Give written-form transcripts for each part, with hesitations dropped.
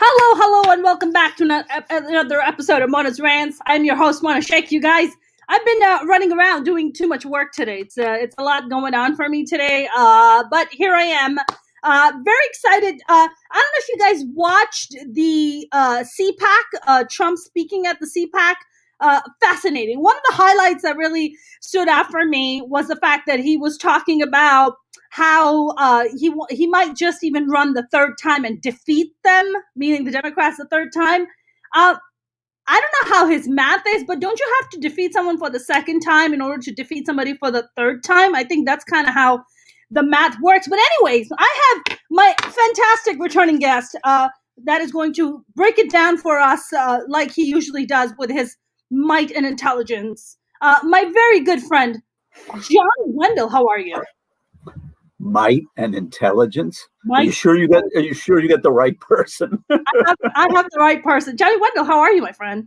Hello, and welcome back to another episode of Mona's Rants. I'm your host, Mona Sheikh. You guys, I've been running around doing too much work today. It's a lot going on for me today, but here I am, very excited. I don't know if you guys watched the CPAC, Trump speaking at the CPAC. Fascinating. One of the highlights that really stood out for me was the fact that he was talking about how he might just even run the third time and defeat them, meaning the Democrats the third time. I don't know how his math is, but don't you have to defeat someone for the second time in order to defeat somebody for the third time? I think that's kind of how the math works. But anyways, I have my fantastic returning guest that is going to break it down for us like he usually does with his might and intelligence. My very good friend, Johnny Wendell. How are you? Might and intelligence. Might. Are you sure you get the right person? I have the right person. Johnny Wendell, how are you, my friend?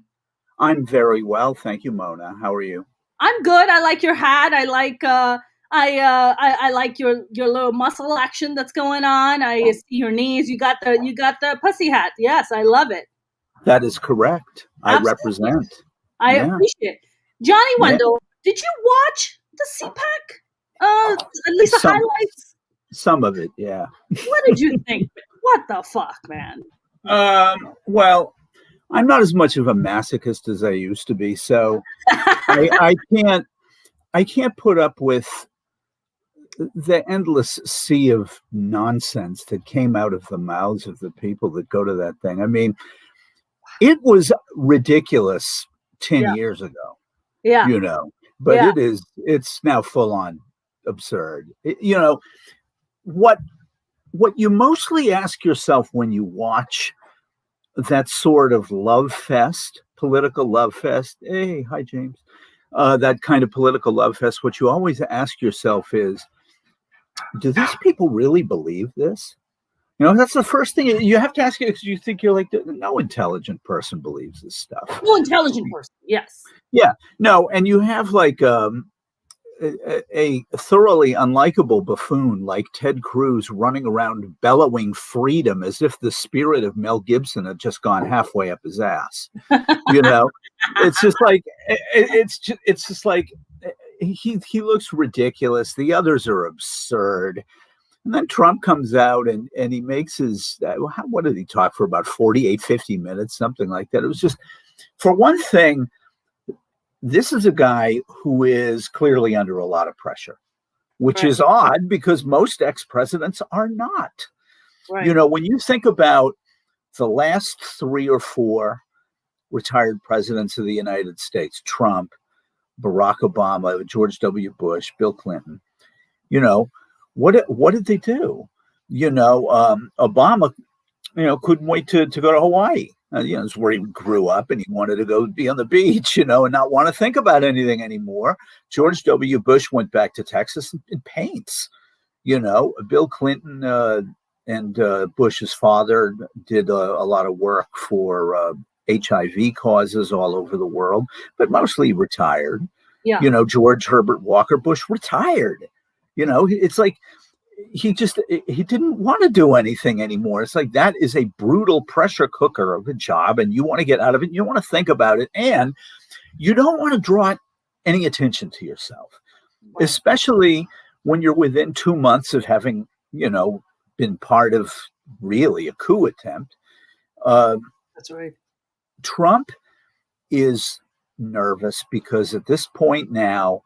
I'm very well, thank you, Mona. How are you? I'm good. I like your hat. I like I like your little muscle action that's going on. I see your knees. You got the pussy hat. Yes, I love it. That is correct. Absolutely. I represent. I appreciate it. Johnny Wendell, did you watch the CPAC? At least the highlights? Some of it, yeah. What did you think? What the fuck, man? Well, I'm not as much of a masochist as I used to be, so I can't put up with the endless sea of nonsense that came out of the mouths of the people that go to that thing. I mean, it was ridiculous 10 years ago. Yeah. But it's now full on absurd. What you mostly ask yourself when you watch that sort of political love fest, hey, hi James, that kind of political love fest, what you always ask yourself is, do these people really believe this? That's the first thing you have to ask you, because you think you're like, no intelligent person believes this stuff. No intelligent person, yes. Yeah, no, and you have like a thoroughly unlikable buffoon like Ted Cruz running around bellowing freedom as if the spirit of Mel Gibson had just gone halfway up his ass. It's just like it's just like he looks ridiculous. The others are absurd. And then Trump comes out and he makes his, what did he talk for, about 48, 50 minutes, something like that. It was just, for one thing, this is a guy who is clearly under a lot of pressure, which is odd because most ex-presidents are not. Right. When you think about the last 3 or 4 retired presidents of the United States, Trump, Barack Obama, George W. Bush, Bill Clinton, what did they do? Obama, couldn't wait to go to Hawaii. It's where he grew up, and he wanted to go be on the beach, and not want to think about anything anymore. George W. Bush went back to Texas and paints. Bill Clinton and Bush's father did a lot of work for HIV causes all over the world, but mostly retired. Yeah. George Herbert Walker Bush retired. It's like he didn't want to do anything anymore. It's like that is a brutal pressure cooker of a job, and you want to get out of it. You don't want to think about it, and you don't want to draw any attention to yourself, especially when you're within 2 months of having, been part of really a coup attempt. That's right. Trump is nervous because at this point now,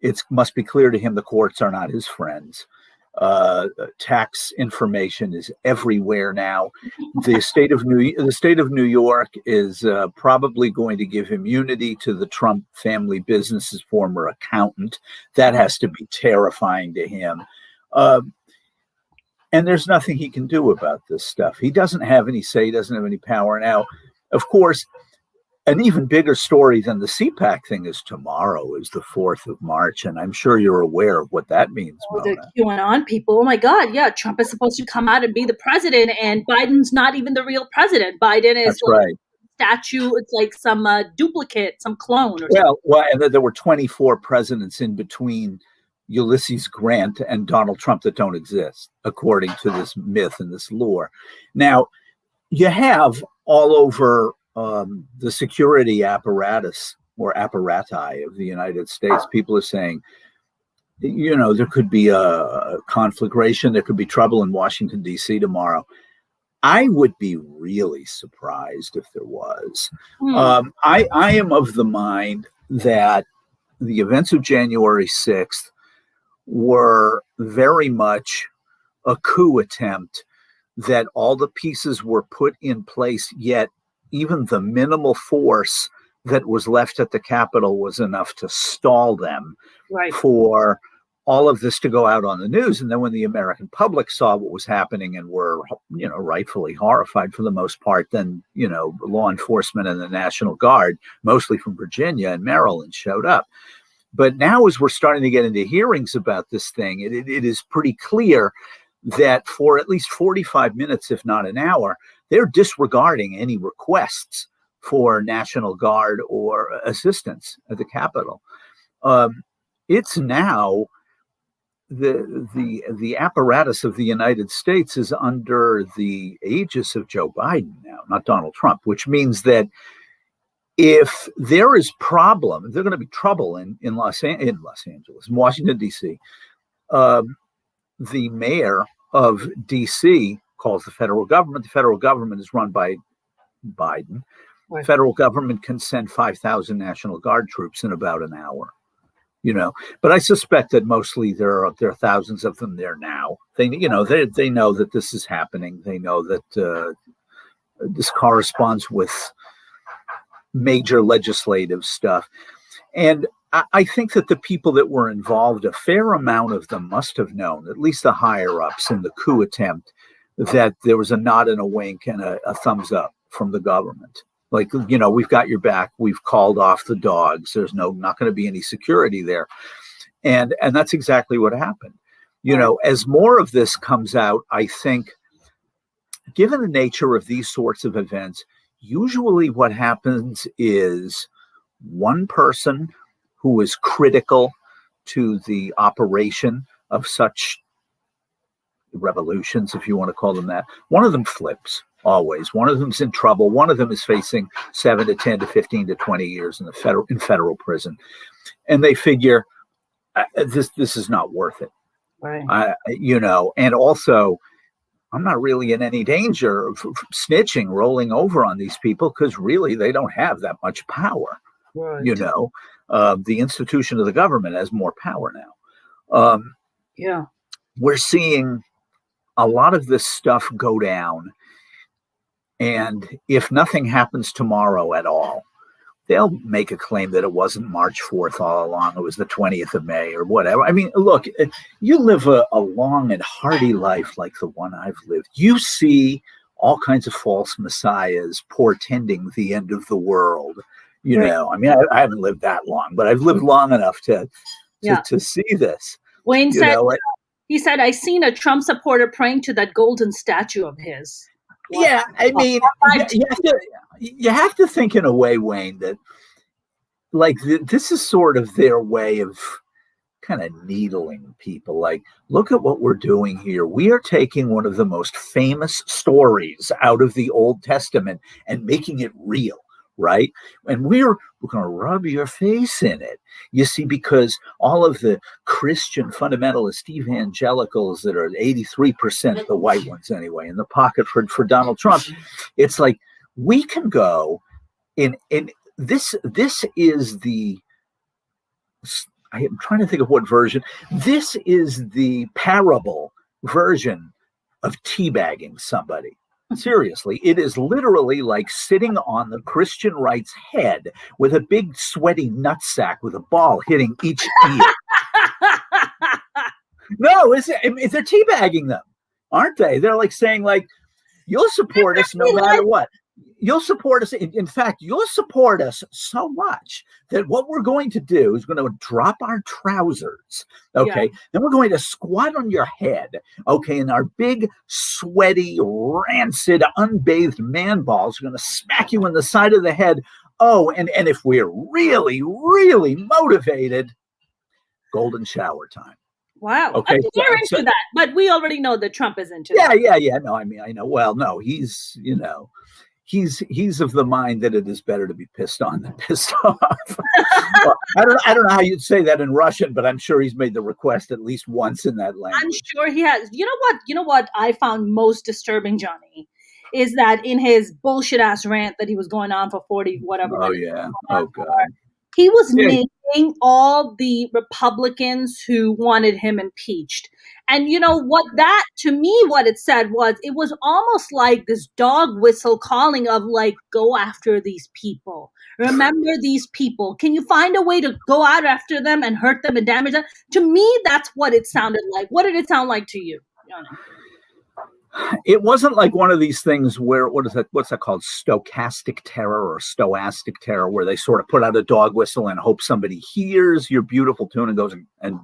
it must be clear to him the courts are not his friends. Tax information is everywhere now. The state of New York is probably going to give immunity to the Trump family business's former accountant. That has to be terrifying to him. And there's nothing he can do about this stuff. He doesn't have any say, doesn't have any power. Now, of course, an even bigger story than the CPAC thing is tomorrow is the 4th of March. And I'm sure you're aware of what that means. The QAnon people. Oh my God. Yeah. Trump is supposed to come out and be the president, and Biden's not even the real president. Biden is statue. It's like some duplicate, some clone. Or something. Well, and there were 24 presidents in between Ulysses Grant and Donald Trump that don't exist, according to this myth and this lore. Now, you have all over the security apparatus or apparati of the United States, people are saying, there could be a conflagration, there could be trouble in Washington, D.C. tomorrow. I would be really surprised if there was. I am of the mind that the events of January 6th were very much a coup attempt, that all the pieces were put in place, yet even the minimal force that was left at the Capitol was enough to stall them for all of this to go out on the news. And then when the American public saw what was happening and were, rightfully horrified for the most part, then, law enforcement and the National Guard, mostly from Virginia and Maryland, showed up. But now, as we're starting to get into hearings about this thing, it is pretty clear that for at least 45 minutes, if not an hour, they're disregarding any requests for National Guard or assistance at the Capitol. It's now the apparatus of the United States is under the aegis of Joe Biden now, not Donald Trump, which means that if there is problem, there's going to be trouble in Los Angeles, in Washington, D.C. The mayor of D.C. calls the federal government. The federal government is run by Biden. The federal government can send 5,000 National Guard troops in about an hour. But I suspect that mostly there are thousands of them there now. They know that this is happening. They know that this corresponds with major legislative stuff. And I think that the people that were involved, a fair amount of them must have known, at least the higher ups in the coup attempt, that there was a nod and a wink and a thumbs up from the government. Like, we've got your back. We've called off the dogs. There's not going to be any security there. And that's exactly what happened. As more of this comes out, I think, given the nature of these sorts of events, usually what happens is one person who is critical to the operation of such revolutions, if you want to call them that, one of them flips. Always. One of them's in trouble. One of them is facing 7 to 10 to 15 to 20 years in federal prison. And they figure this is not worth it. Right. And also I'm not really in any danger of snitching, rolling over on these people, because really they don't have that much power. Right. The institution of the government has more power now. We're seeing a lot of this stuff go down. And if nothing happens tomorrow at all, they'll make a claim that it wasn't March 4th all along. It was the 20th of May or whatever. I mean, look, you live a long and hearty life like the one I've lived. You see all kinds of false messiahs portending the end of the world. I mean, I haven't lived that long, but I've lived long enough to see this. Wayne said, he said, I seen a Trump supporter praying to that golden statue of his. Yeah, I mean, you have to think in a way, Wayne, that like this is sort of their way of kind of needling people. Like, look at what we're doing here. We are taking one of the most famous stories out of the Old Testament and making it real, right? And we're going to rub your face in it. You see, because all of the Christian fundamentalist evangelicals that are 83%, the white ones anyway, in the pocket for Donald Trump, it's like we can go in this is the, I am trying to think of what version. This is the parable version of teabagging somebody. Seriously, it is literally like sitting on the Christian right's head with a big sweaty nutsack with a ball hitting each ear. No, they're teabagging them, aren't they? They're like saying, like, you'll support us no matter what. You'll support us. In fact, you'll support us so much that what we're going to do is going to drop our trousers. Okay. Yeah. Then we're going to squat on your head. Okay. And our big, sweaty, rancid, unbathed man balls are going to smack you in the side of the head. Oh, and if we're really, really motivated, golden shower time. Wow. I Okay, mean, you're into that, but we already know that Trump is into that. yeah. No, I mean, I know. Well, no, he's of the mind that it is better to be pissed on than pissed off. Well, I don't know how you'd say that in Russian, but I'm sure he's made the request at least once in that I'm language. sure he has. You know what I found most disturbing, Johnny, is that in his bullshit ass rant that he was going on for 40 whatever Oh minutes, yeah. Oh God. he was Yeah. naming all the Republicans who wanted him impeached. And you know what, that to me, what it was almost like this dog whistle calling of like, go after these people. Remember these people. Can you find a way to go out after them and hurt them and damage them? To me, that's what it sounded like. What did it sound like to you, Johnny? It wasn't like one of these things where what's that called? Stochastic terror or stoastic terror, where they sort of put out a dog whistle and hope somebody hears your beautiful tune and goes and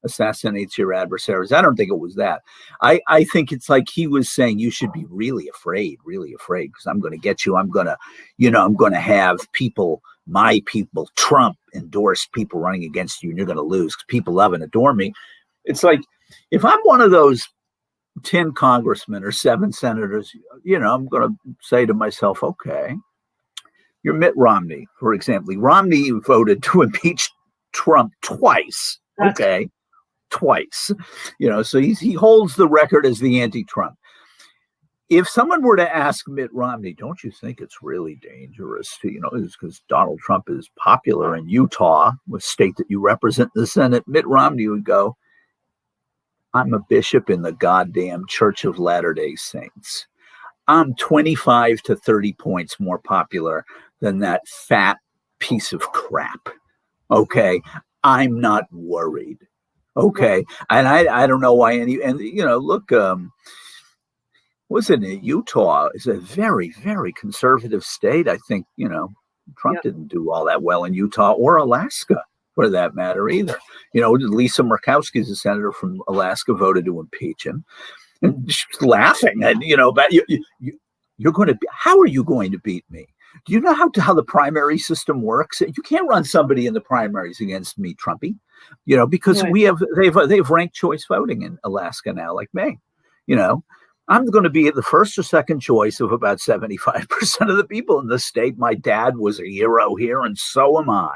assassinates your adversaries. I don't think it was that. I think it's like he was saying you should be really afraid, because I'm going to get you. I'm going to have people, my people, Trump endorsed people running against you, and you're going to lose because people love and adore me. It's like if I'm one of those 10 congressmen or 7 senators, I'm going to say to myself, okay, you're Mitt Romney, for example. Romney voted to impeach Trump twice. Okay. Twice, so he holds the record as the anti-Trump. If someone were to ask Mitt Romney, don't you think it's really dangerous to, because Donald Trump is popular in Utah, the state that you represent in the Senate, Mitt Romney would go, I'm a bishop in the goddamn Church of Latter-day Saints. I'm 25 to 30 points more popular than that fat piece of crap. Okay. I'm not worried. Okay. And I don't know why look, was it in Utah? It's a very, very conservative state. I think, Trump didn't do all that well in Utah or Alaska for that matter either. Lisa Murkowski is a senator from Alaska, voted to impeach him. And she's laughing and, about you're going to be, how are you going to beat me? Do you know how the primary system works? You can't run somebody in the primaries against me, Trumpy, because they've ranked choice voting in Alaska now, like me. I'm going to be the first or second choice of about 75% of the people in the state. My dad was a hero here, and so am I.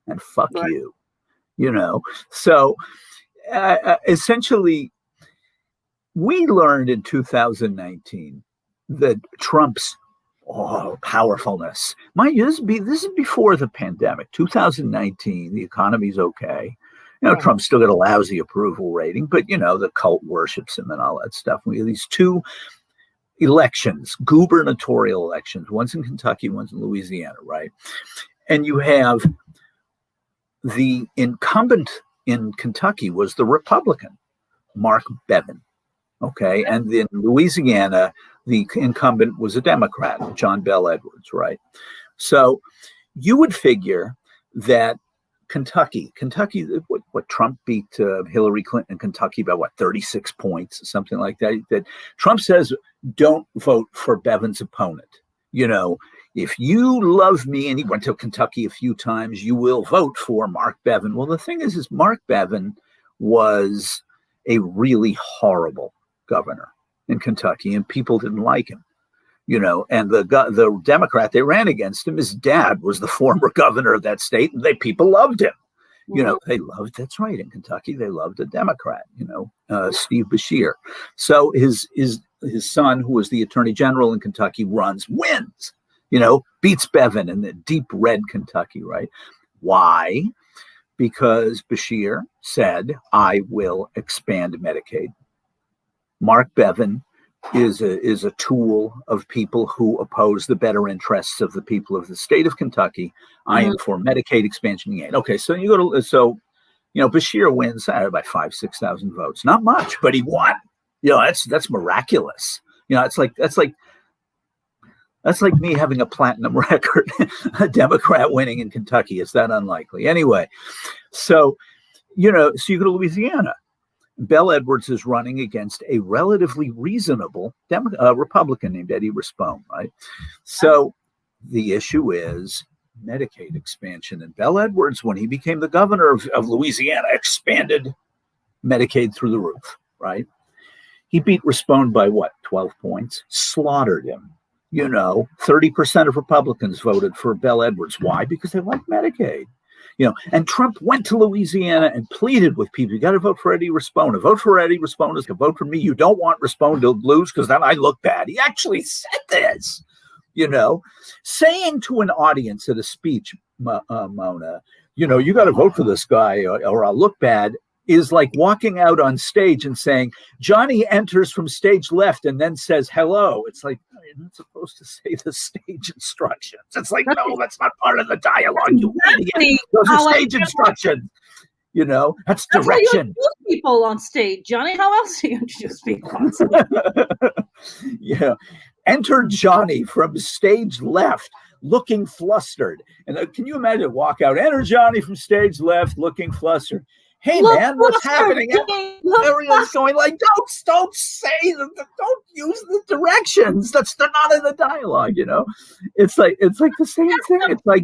And fuck you, So essentially, we learned in 2019 that Trump's powerfulness. Mind you, this is before the pandemic. 2019, the economy's okay. Trump's still got a lousy approval rating, but the cult worships him and all that stuff. We have these 2 elections, gubernatorial elections. One's in Kentucky, one's in Louisiana, right? And you have the incumbent in Kentucky was the Republican, Mark Bevin. Okay, and in Louisiana, the incumbent was a Democrat, John Bel Edwards, right? So you would figure that Kentucky, what Trump beat Hillary Clinton in Kentucky by 36 points, something like that. That Trump says, don't vote for Bevin's opponent. If you love me, and he went to Kentucky a few times, you will vote for Mark Bevin. Well, the thing is Mark Bevin was a really horrible governor in Kentucky, and people didn't like him. And the Democrat they ran against him, his dad was the former governor of that state, and people loved him. They loved, that's right, in Kentucky, they loved a Democrat, Steve Beshear. So his son, who was the attorney general in Kentucky, wins, beats Bevin in the deep red Kentucky, right? Why? Because Beshear said, I will expand Medicaid. Mark Bevin is a tool of people who oppose the better interests of the people of the state of Kentucky. I am for Medicaid expansion. Okay, so Beshear wins by 5,000-6,000 votes. Not much, but he won. That's miraculous. That's like me having a platinum record, a Democrat winning in Kentucky. It's that unlikely. Anyway, so you go to Louisiana. Bel Edwards is running against a relatively reasonable Republican named Eddie Rispone, right? So the issue is Medicaid expansion. And Bel Edwards, when he became the governor of Louisiana, expanded Medicaid through the roof, right? He beat Respond by what, 12 points? Slaughtered him. 30% of Republicans voted for Bell Edwards. Why? Because they like Medicaid. And Trump went to Louisiana and pleaded with people, you got to vote for Eddie Respond. Vote for Eddie Respond is going to vote for me. You don't want Respond to lose because then I look bad. He actually said this, saying to an audience at a speech, Mona, you got to vote for this guy or I'll look bad, is like walking out on stage and saying, Johnny enters from stage left and then says hello. It's like, you're not supposed to say the stage instructions. It's like, no, that's not part of the dialogue, you idiot. Those are stage instructions. That's direction. How you introduce people on stage, Johnny. How else do you introduce people on stage? Yeah. Enter Johnny from stage left, looking flustered. And can you imagine walk out, enter Johnny from stage left, looking flustered. Hey, man, what's happening? Everyone's going like, don't say, don't use the directions. They're not in the dialogue, It's like the same thing. It's like,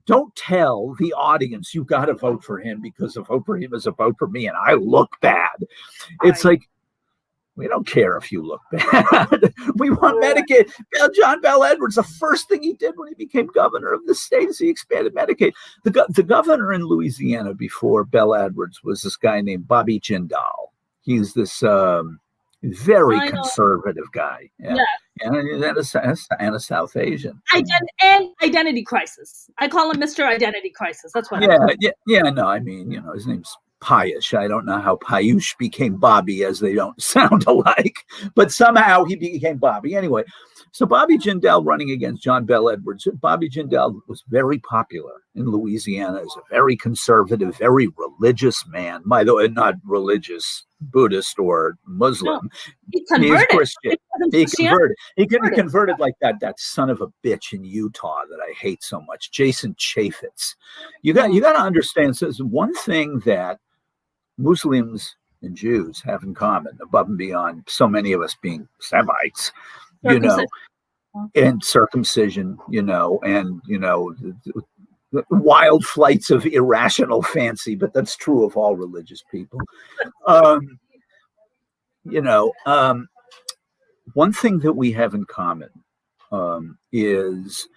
don't tell the audience you got to vote for him because a vote for him is a vote for me and I look bad. It's like, we don't care if you look bad. We want Medicaid. John Bell Edwards, the first thing he did when he became governor of the state is he expanded Medicaid. The governor in Louisiana before Bell Edwards was this guy named Bobby Jindal. He's this very conservative guy. Yeah. And a South Asian. And identity crisis. I call him Mr. Identity Crisis. That's what no, I mean, his name's Payush. I don't know how Payush became Bobby, as they don't sound alike, but somehow he became Bobby. Anyway, so Bobby Jindal running against John Bell Edwards. Bobby Jindal was very popular in Louisiana as a very conservative, very religious man. By the way, not religious Buddhist or Muslim. No, he converted. He's Christian. He converted like that son of a bitch in Utah that I hate so much, Jason Chaffetz. You got to understand. So one thing that Muslims and Jews have in common, above and beyond so many of us being Semites, and circumcision, and wild flights of irrational fancy, but that's true of all religious people. One thing that we have in common is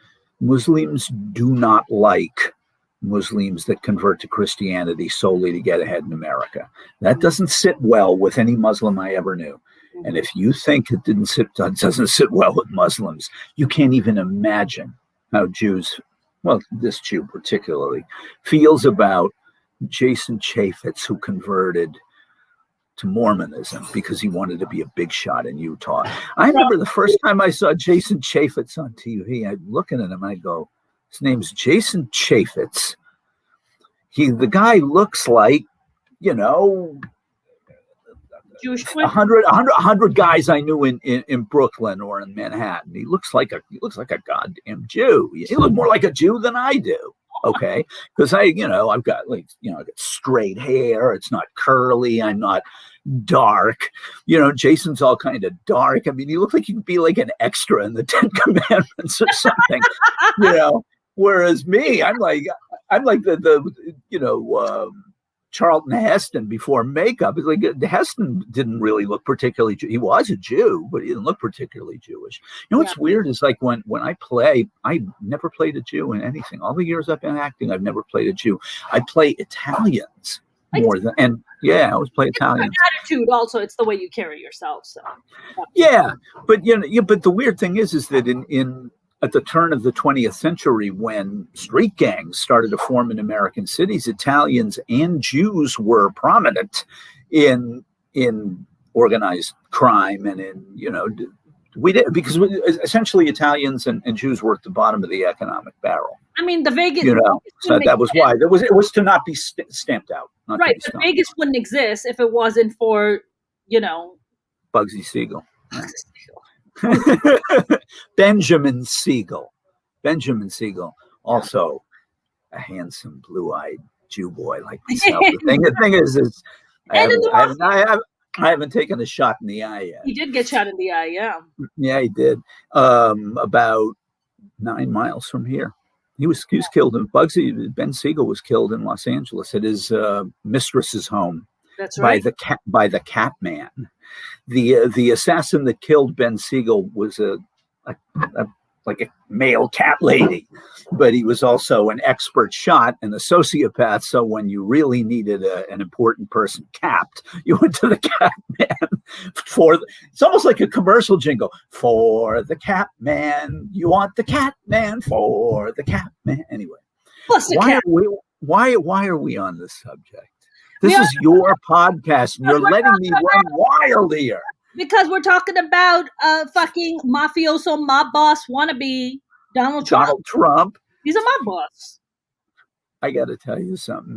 Muslims do not like Muslims that convert to Christianity solely to get ahead in America. That doesn't sit well with any Muslim I ever knew. And if you think it doesn't sit well with Muslims, you can't even imagine how Jews, well, this Jew particularly, feels about Jason Chaffetz, who converted to Mormonism because he wanted to be a big shot in Utah. I remember the first time I saw Jason Chaffetz on TV, I'm looking at him, I go, his name's Jason Chaffetz. The guy looks like, Jewish 100 guys I knew in Brooklyn or in Manhattan. He looks like a goddamn Jew. He looks more like a Jew than I do. Okay, because I've got I got straight hair. It's not curly. I'm not dark. Jason's all kind of dark. I mean, he looks like he could be like an extra in the Ten Commandments or something. Whereas me, I'm like the Charlton Heston before makeup. It's like Heston didn't really look particularly Jew. He was a Jew, but he didn't look particularly Jewish. What's weird is like when I play, I never played a Jew in anything. All the years I've been acting, I've never played a Jew. I play Italians more than, and I always play Italians. Attitude also, it's the way you carry yourself. So but but the weird thing is that in at the turn of the 20th century, when street gangs started to form in American cities, Italians and Jews were prominent in organized crime and we did, because essentially Italians and Jews were at the bottom of the economic barrel. I mean, the Vegas, so that was why it was to not be stamped out. Right, but Vegas wouldn't exist if it wasn't for Bugsy Siegel. Benjamin Siegel, also a handsome, blue-eyed Jew boy like myself. The thing is I haven't taken a shot in the eye yet. He did get shot in the eye, yeah. Yeah, he did. About 9 miles from here. He was killed. Ben Siegel was killed in Los Angeles at his mistress's home. That's by right. the Cat Man. The assassin that killed Ben Siegel was a like a male cat lady, but he was also an expert shot and a sociopath. So when you really needed an important person capped, you went to the Cat Man. It's almost like a commercial jingle for the Cat Man. You want the Cat Man for the Cat Man. Anyway, why are we on this subject? This is your podcast, and you're letting me run wild here. Because we're talking about fucking mafioso mob boss wannabe Donald Trump. He's a mob boss. I got to tell you something.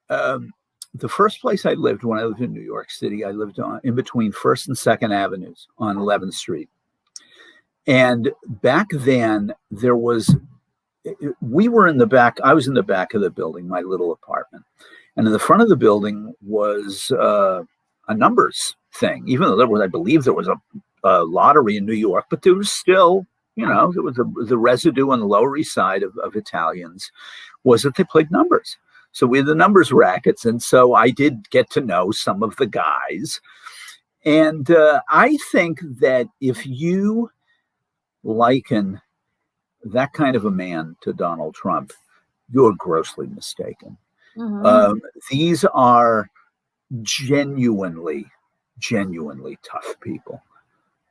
The first place I lived when I lived in New York City, I lived in between 1st and 2nd Avenues on 11th Street. And back then, we were in the back. I was in the back of the building, my little apartment. And in the front of the building was a numbers thing, even though I believe there was a lottery in New York, but there was still, there was the residue on the Lower East Side of Italians was that they played numbers. So we had the numbers rackets. And so I did get to know some of the guys. And I think that if you liken that kind of a man to Donald Trump, you're grossly mistaken. Mm-hmm. These are genuinely tough people.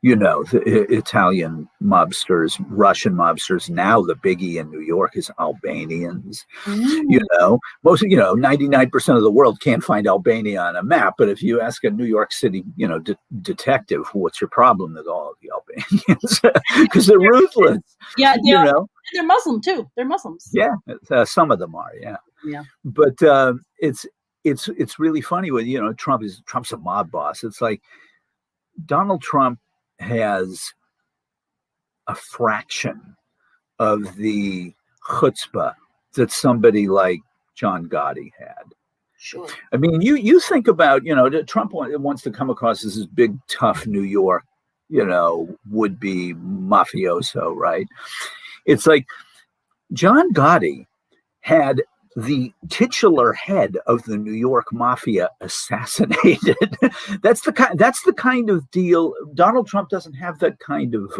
The Italian mobsters, Russian mobsters. Now the biggie in New York is Albanians. Mm. Most 99% of the world can't find Albania on a map. But if you ask a New York City, detective, what's your problem with all of the Albanians? Because they're ruthless. Yeah, they're Muslim too. They're Muslims. Yeah, some of them are. Yeah. Yeah. But it's really funny when Trump's a mob boss. It's like Donald Trump has a fraction of the chutzpah that somebody like John Gotti had. Sure. I mean, you think about, Trump wants to come across as this big, tough New York, would-be mafioso, right? It's like John Gotti had the titular head of the New York mafia assassinated. That's the kind of deal. Donald Trump doesn't have that kind of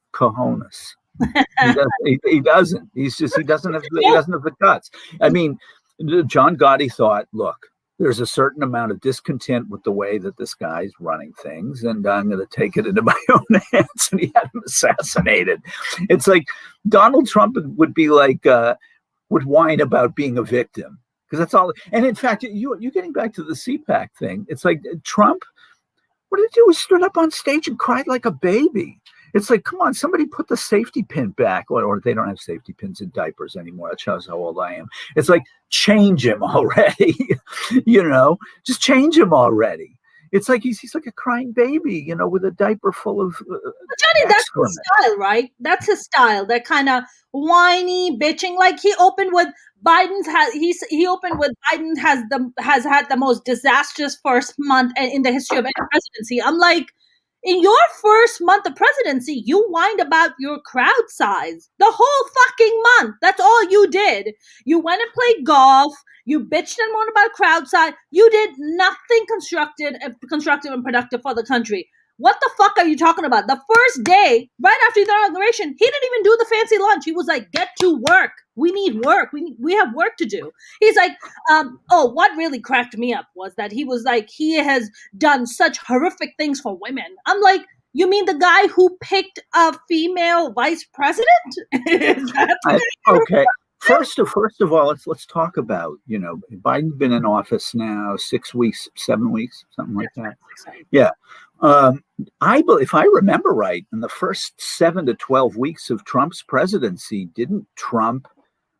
cojones. He doesn't. He doesn't have the guts. I mean, John Gotti thought, look, there's a certain amount of discontent with the way that this guy's running things, and I'm going to take it into my own hands. And he had him assassinated. It's like Donald Trump would be like. Would whine about being a victim, because that's all. And in fact, you're getting back to the CPAC thing. It's like Trump, what did he do? He stood up on stage and cried like a baby. It's like, come on, somebody put the safety pin back, or they don't have safety pins in diapers anymore. That shows how old I am. It's like, change him already, just change him already. It's like he's like a crying baby, with a diaper full of Johnny, that's his style, right? That's his style. That kind of whiny bitching. Like he opened with Biden has had the most disastrous first month in the history of any presidency. I'm like, in your first month of presidency, you whined about your crowd size the whole fucking month. That's all you did. You went and played golf. You bitched and moaned about crowd size. You did nothing constructive and productive for the country. What the fuck are you talking about? The first day, right after the inauguration, he didn't even do the fancy lunch. He was like, get to work. We need work. We have work to do. He's like, what really cracked me up was that he was like, he has done such horrific things for women. I'm like, you mean the guy who picked a female vice president? Okay. First of all, let's talk about, Biden's been in office now 6 weeks, 7 weeks, something like that. Yeah. If I remember right, in the first 7 to 12 weeks of Trump's presidency, didn't Trump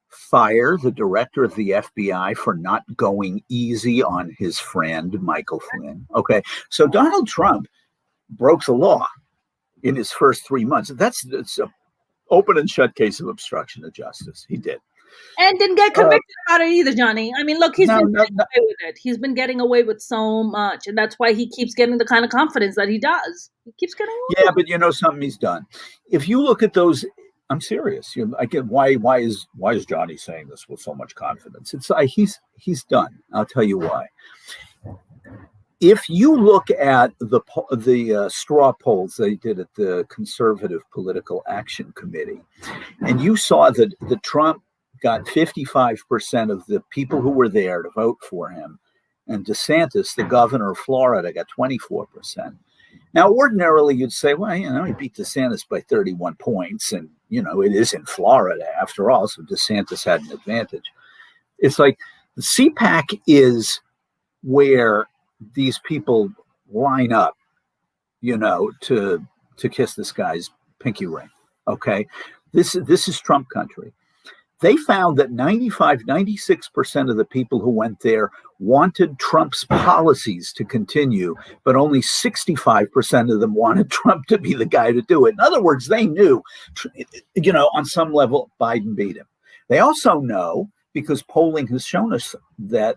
fire the director of the FBI for not going easy on his friend, Michael Flynn? Okay. So Donald Trump broke the law in his first 3 months. It's an open and shut case of obstruction of justice. He did. And didn't get convicted about it either, Johnny. I mean, look, he's been getting away with it. He's been getting away with so much. And that's why he keeps getting the kind of confidence that he does. He keeps getting away. Yeah, but something he's done. If you look at those I'm serious. I get why is Johnny saying this with so much confidence? It's he's done. I'll tell you why. If you look at the straw polls they did at the Conservative Political Action Committee, and you saw that the Trump got 55% of the people who were there to vote for him, and DeSantis, the governor of Florida, got 24%. Now, ordinarily, you'd say, well, he beat DeSantis by 31 points, and, it is in Florida after all, so DeSantis had an advantage. It's like the CPAC is where these people line up, to kiss this guy's pinky ring. Okay. This is Trump country. They found that 96% of the people who went there wanted Trump's policies to continue, but only 65% of them wanted Trump to be the guy to do it. In other words, they knew, on some level, Biden beat him. They also know, because polling has shown us, that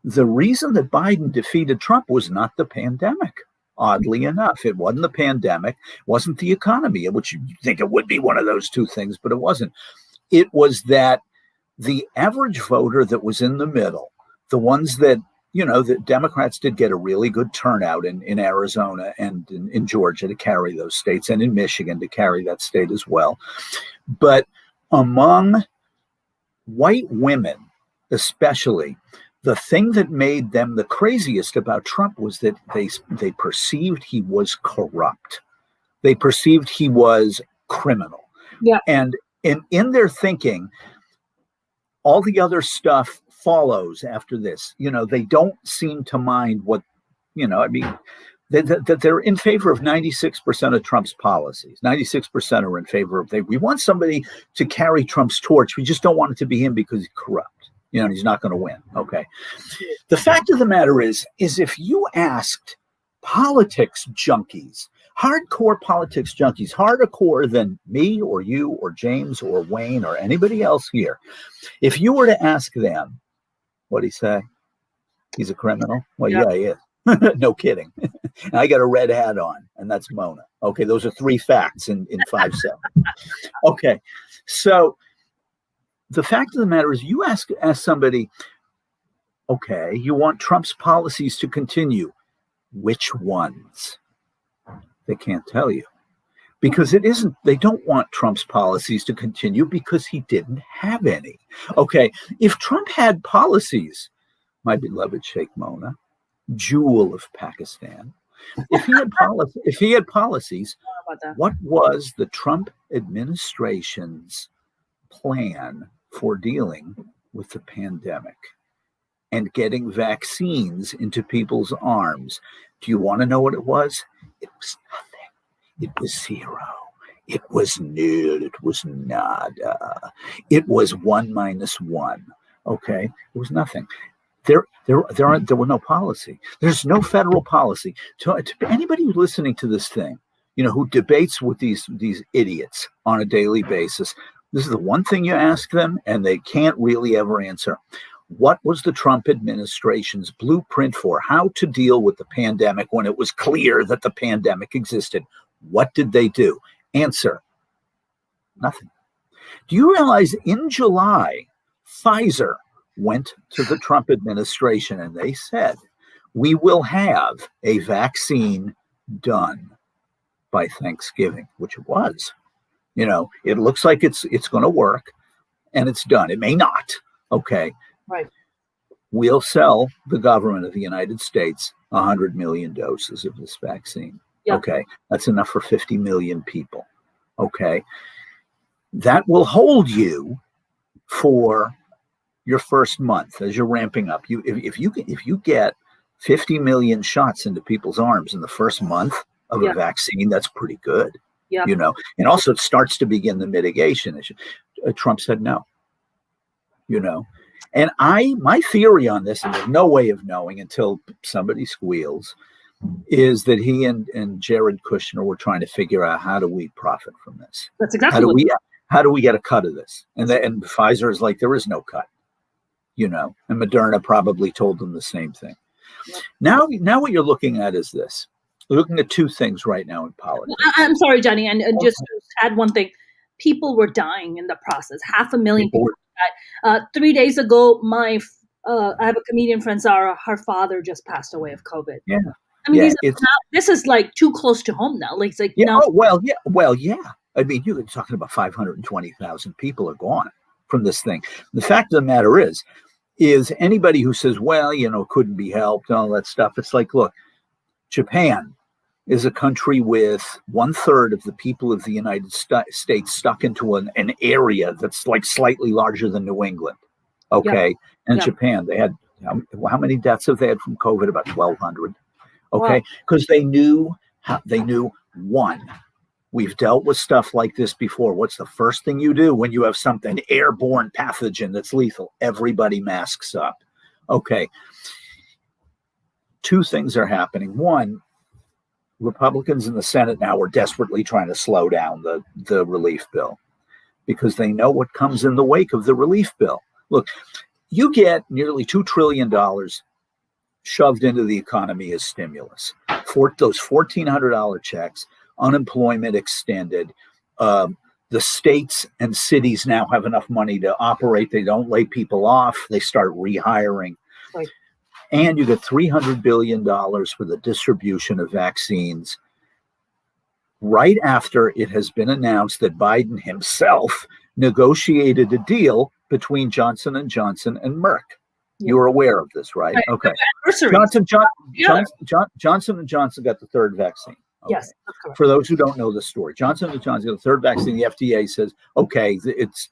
the reason that Biden defeated Trump was not the pandemic. Oddly enough, it wasn't the pandemic, wasn't the economy, which you'd think it would be one of those two things, but it wasn't. It was that the average voter that was in the middle, the ones that, the Democrats did get a really good turnout in Arizona and in Georgia to carry those states, and in Michigan to carry that state as well. But among white women, especially, the thing that made them the craziest about Trump was that they perceived he was corrupt. They perceived he was criminal. Yeah. And in their thinking, all the other stuff follows after this. They don't seem to mind what, that they're in favor of 96% of Trump's policies. 96% are in favor of, we want somebody to carry Trump's torch. We just don't want it to be him because he's corrupt. He's not going to win. Okay. The fact of the matter is if you asked politics junkies, hardcore politics junkies, hardcore than me or you or James or Wayne or anybody else here, if you were to ask them, what'd he say? He's a criminal? Well, yeah he is. No kidding. I got a red hat on, and that's Mona. Okay, those are 3 facts in 5 seconds. Okay, so the fact of the matter is, you ask somebody, okay, you want Trump's policies to continue. Which ones? They can't tell you, because they don't want Trump's policies to continue because he didn't have any. Okay, if Trump had policies, my beloved Sheikh Mona, jewel of Pakistan, if he had policies, what was the Trump administration's plan for dealing with the pandemic and getting vaccines into people's arms? Do you want to know what it was? It was nothing. It was zero. It was nil. It was nada. It was 1 minus 1. Okay, it was nothing. There were no policy. There's no federal policy. To anybody who's listening to this thing, who debates with these idiots on a daily basis, this is the one thing you ask them, and they can't really ever answer. What was the Trump administration's blueprint for how to deal with the pandemic when it was clear that the pandemic existed? What did they do? Answer: nothing. Do you realize in July, Pfizer went to the Trump administration and they said, we will have a vaccine done by Thanksgiving, which it was. It looks like it's going to work, and it's done. It may not. Okay. Right. We'll sell the government of the United States 100 million doses of this vaccine. Yep. Okay. That's enough for 50 million people. Okay. That will hold you for your first month as you're ramping up. If you get 50 million shots into people's arms in the first month of a vaccine, that's pretty good. Yeah. And also it starts to begin the mitigation issue. Trump said no. And my theory on this, and there's no way of knowing until somebody squeals, is that he and Jared Kushner were trying to figure out, how do we profit from this? That's exactly how do we get a cut of this? And Pfizer is like, there is no cut. And Moderna probably told them the same thing. Now what you're looking at is this. We're looking at 2 things right now in politics. I'm sorry, Johnny, and just to add one thing. people were dying in the process. 500,000 People people were, died. 3 days ago, I have a comedian friend, Zara. Her father just passed away of COVID. yeah, I mean, yeah, it's this is like too close to home now. Like, it's like yeah. now. Oh well, yeah. I mean, you're talking about 520,000 people are gone from this thing. The fact of the matter is anybody who says, well, couldn't be helped and all that stuff. It's like, look, Japan is a country with 1/3 of the people of the United States stuck into an area that's like slightly larger than New England. Okay. Yeah. And Yeah. Japan, they had, how many deaths have they had from COVID? About 1,200. Okay. Wow. Because they knew, one, we've dealt with stuff like this before. What's the first thing you do when you have something airborne pathogen that's lethal? Everybody masks up. Okay. Two things are happening. One, Republicans in the Senate now are desperately trying to slow down the relief bill because they know what comes in the wake of the relief bill. Look, you get nearly $2 trillion shoved into the economy as stimulus. For those $1,400 checks, unemployment extended. The states and cities now have enough money to operate. They don't lay people off. They start rehiring. Right. And you get $300 billion for the distribution of vaccines right after it has been announced that Biden himself negotiated a deal between Johnson & Johnson and Merck. Yeah. You're aware of this, right? Okay. Johnson & Johnson got the third vaccine. Okay. Yes, that's correct. For those who don't know the story, Johnson & Johnson got the third vaccine. The FDA says, okay, it's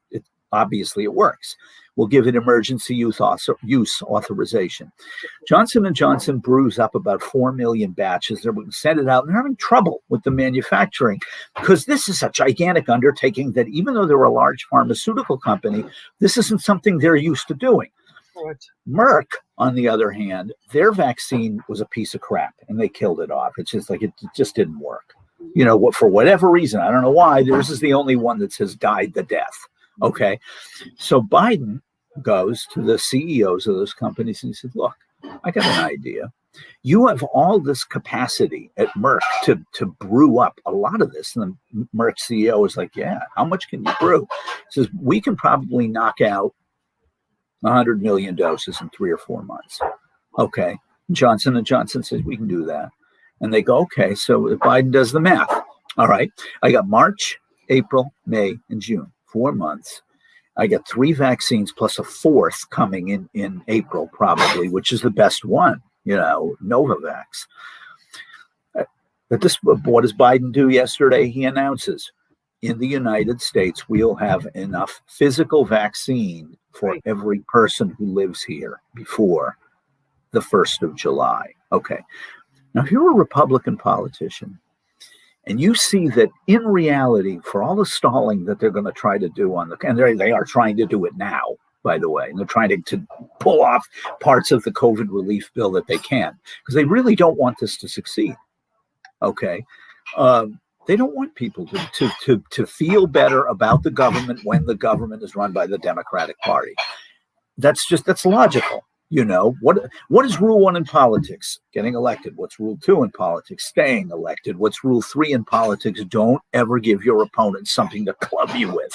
obviously it works. We'll give it emergency use authorization. Johnson & Johnson brews up about 4 million batches. They're going to send it out, and they're having trouble with the manufacturing because this is a gigantic undertaking that even though they're a large pharmaceutical company, this isn't something they're used to doing. Right. Merck, on the other hand, their vaccine was a piece of crap, and they killed it off. It's just like it just didn't work. For whatever reason, I don't know why, theirs is the only one that has died the death. Okay. So Biden goes to the CEOs of those companies and he said, look, I got an idea. You have all this capacity at Merck to brew up a lot of this. And the Merck CEO is like, yeah, how much can you brew? He says, we can probably knock out 100 million doses in 3 or 4 months. Okay. Johnson & Johnson says, we can do that. And they go, okay. So Biden does the math. All right. I got March, April, May, and June. 4 months. I got 3 vaccines plus a 4th coming in April, probably, which is the best one, Novavax. But what does Biden do yesterday? He announces in the United States, we'll have enough physical vaccine for every person who lives here before the 1st of July. Okay. Now, if you're a Republican politician, and you see that in reality, for all the stalling that they're going to try to do and they are trying to do it now, by the way, and they're trying to pull off parts of the COVID relief bill that they can, because they really don't want this to succeed. Okay. They don't want people to feel better about the government when the government is run by the Democratic Party. That's logical. What is rule 1 in politics? Getting elected. What's rule 2 in politics? Staying elected. What's rule 3 in politics? Don't ever give your opponent something to club you with,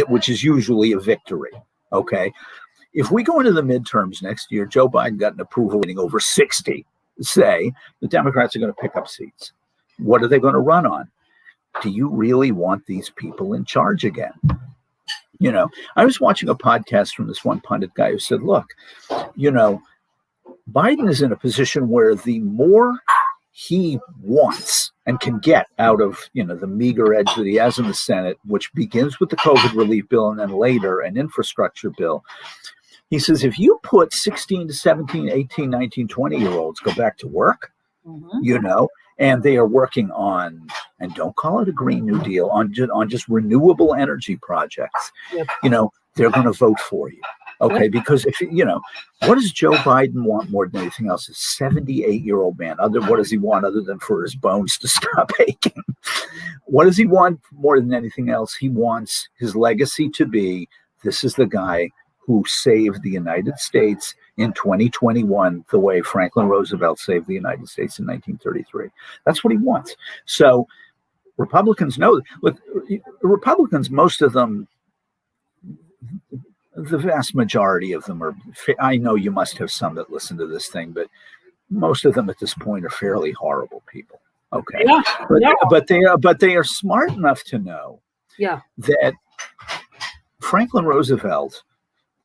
which is usually a victory. Okay. If we go into the midterms next year, Joe Biden got an approval rating over 60, say the Democrats are going to pick up seats. What are they going to run on? Do you really want these people in charge again? I was watching a podcast from this one pundit guy who said, look, Biden is in a position where the more he wants and can get out of, the meager edge that he has in the Senate, which begins with the COVID relief bill and then later an infrastructure bill. He says, if you put 16 to 17, 18, 19, 20-year-olds go back to work, and they are working on, and don't call it a Green New Deal, on just renewable energy projects, they're going to vote for you. Okay, because if what does Joe Biden want more than anything else? A 78-year-old man. What does he want other than for his bones to stop aching? What does he want more than anything else? He wants his legacy to be, this is the guy who saved the United States in 2021 the way Franklin Roosevelt saved the United States in 1933. That's what he wants. So Republicans know. Look, Republicans, most of them, the vast majority of them are. I know you must have some that listen to this thing, but most of them at this point are fairly horrible people. Okay, Yeah. but they are smart enough to know that Franklin Roosevelt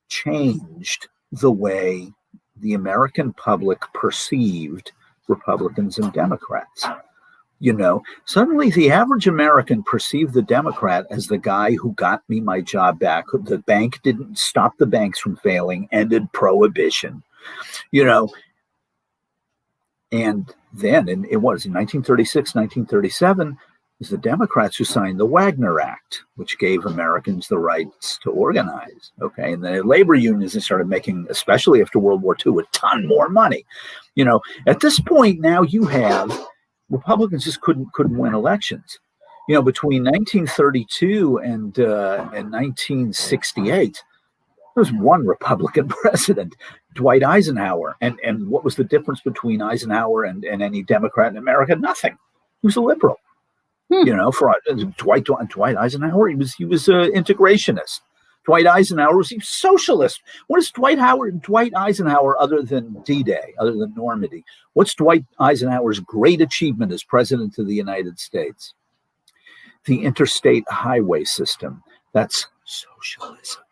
changed the way the American public perceived Republicans and Democrats. Suddenly the average American perceived the Democrat as the guy who got me my job back. The bank didn't stop the banks from failing, ended prohibition, And then it was in 1936, 1937, it was the Democrats who signed the Wagner Act, which gave Americans the rights to organize. Okay. And the labor unions started making, especially after World War II, a ton more money. At this point now you have Republicans just couldn't win elections. Between 1932 and 1968, there was one Republican president, Dwight Eisenhower. And what was the difference between Eisenhower and any Democrat in America? Nothing. He was a liberal. For Dwight Eisenhower, he was an integrationist. Dwight Eisenhower was a socialist. What is Dwight Eisenhower other than D-Day, other than Normandy? What's Dwight Eisenhower's great achievement as president of the United States? The interstate highway system. That's socialism.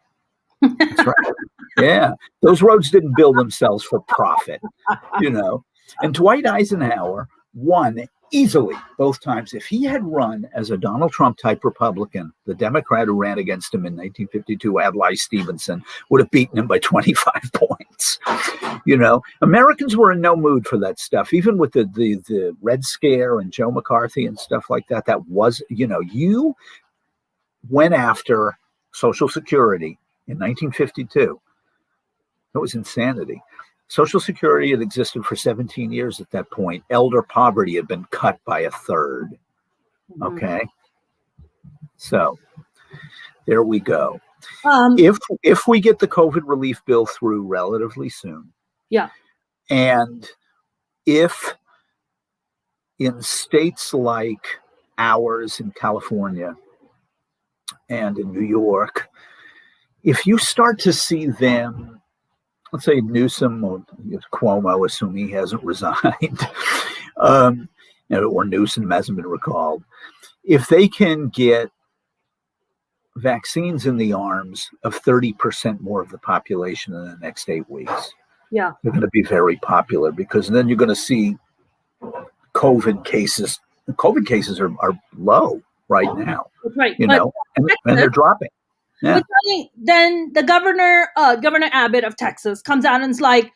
That's right. Yeah. Those roads didn't build themselves for profit, And Dwight Eisenhower won easily both times. If he had run as a Donald Trump type Republican, the Democrat who ran against him in 1952, Adlai Stevenson, would have beaten him by 25 points. Americans were in no mood for that stuff, even with the Red Scare and Joe McCarthy and stuff like that. That was, you went after Social Security in 1952. It was insanity. Social Security had existed for 17 years at that point. Elder poverty had been cut by a third. Okay. So there we go. If we get the COVID relief bill through relatively soon. Yeah. And if in states like ours in California and in New York, if you start to see them, let's say Newsom or Cuomo, assuming he hasn't resigned, or Newsom hasn't been recalled, if they can get vaccines in the arms of 30% more of the population in the next 8 weeks, they're going to be very popular, because then you're going to see COVID cases. COVID cases are low right now, right? And they're dropping. Yeah. Then the Governor Abbott of Texas comes out and is like,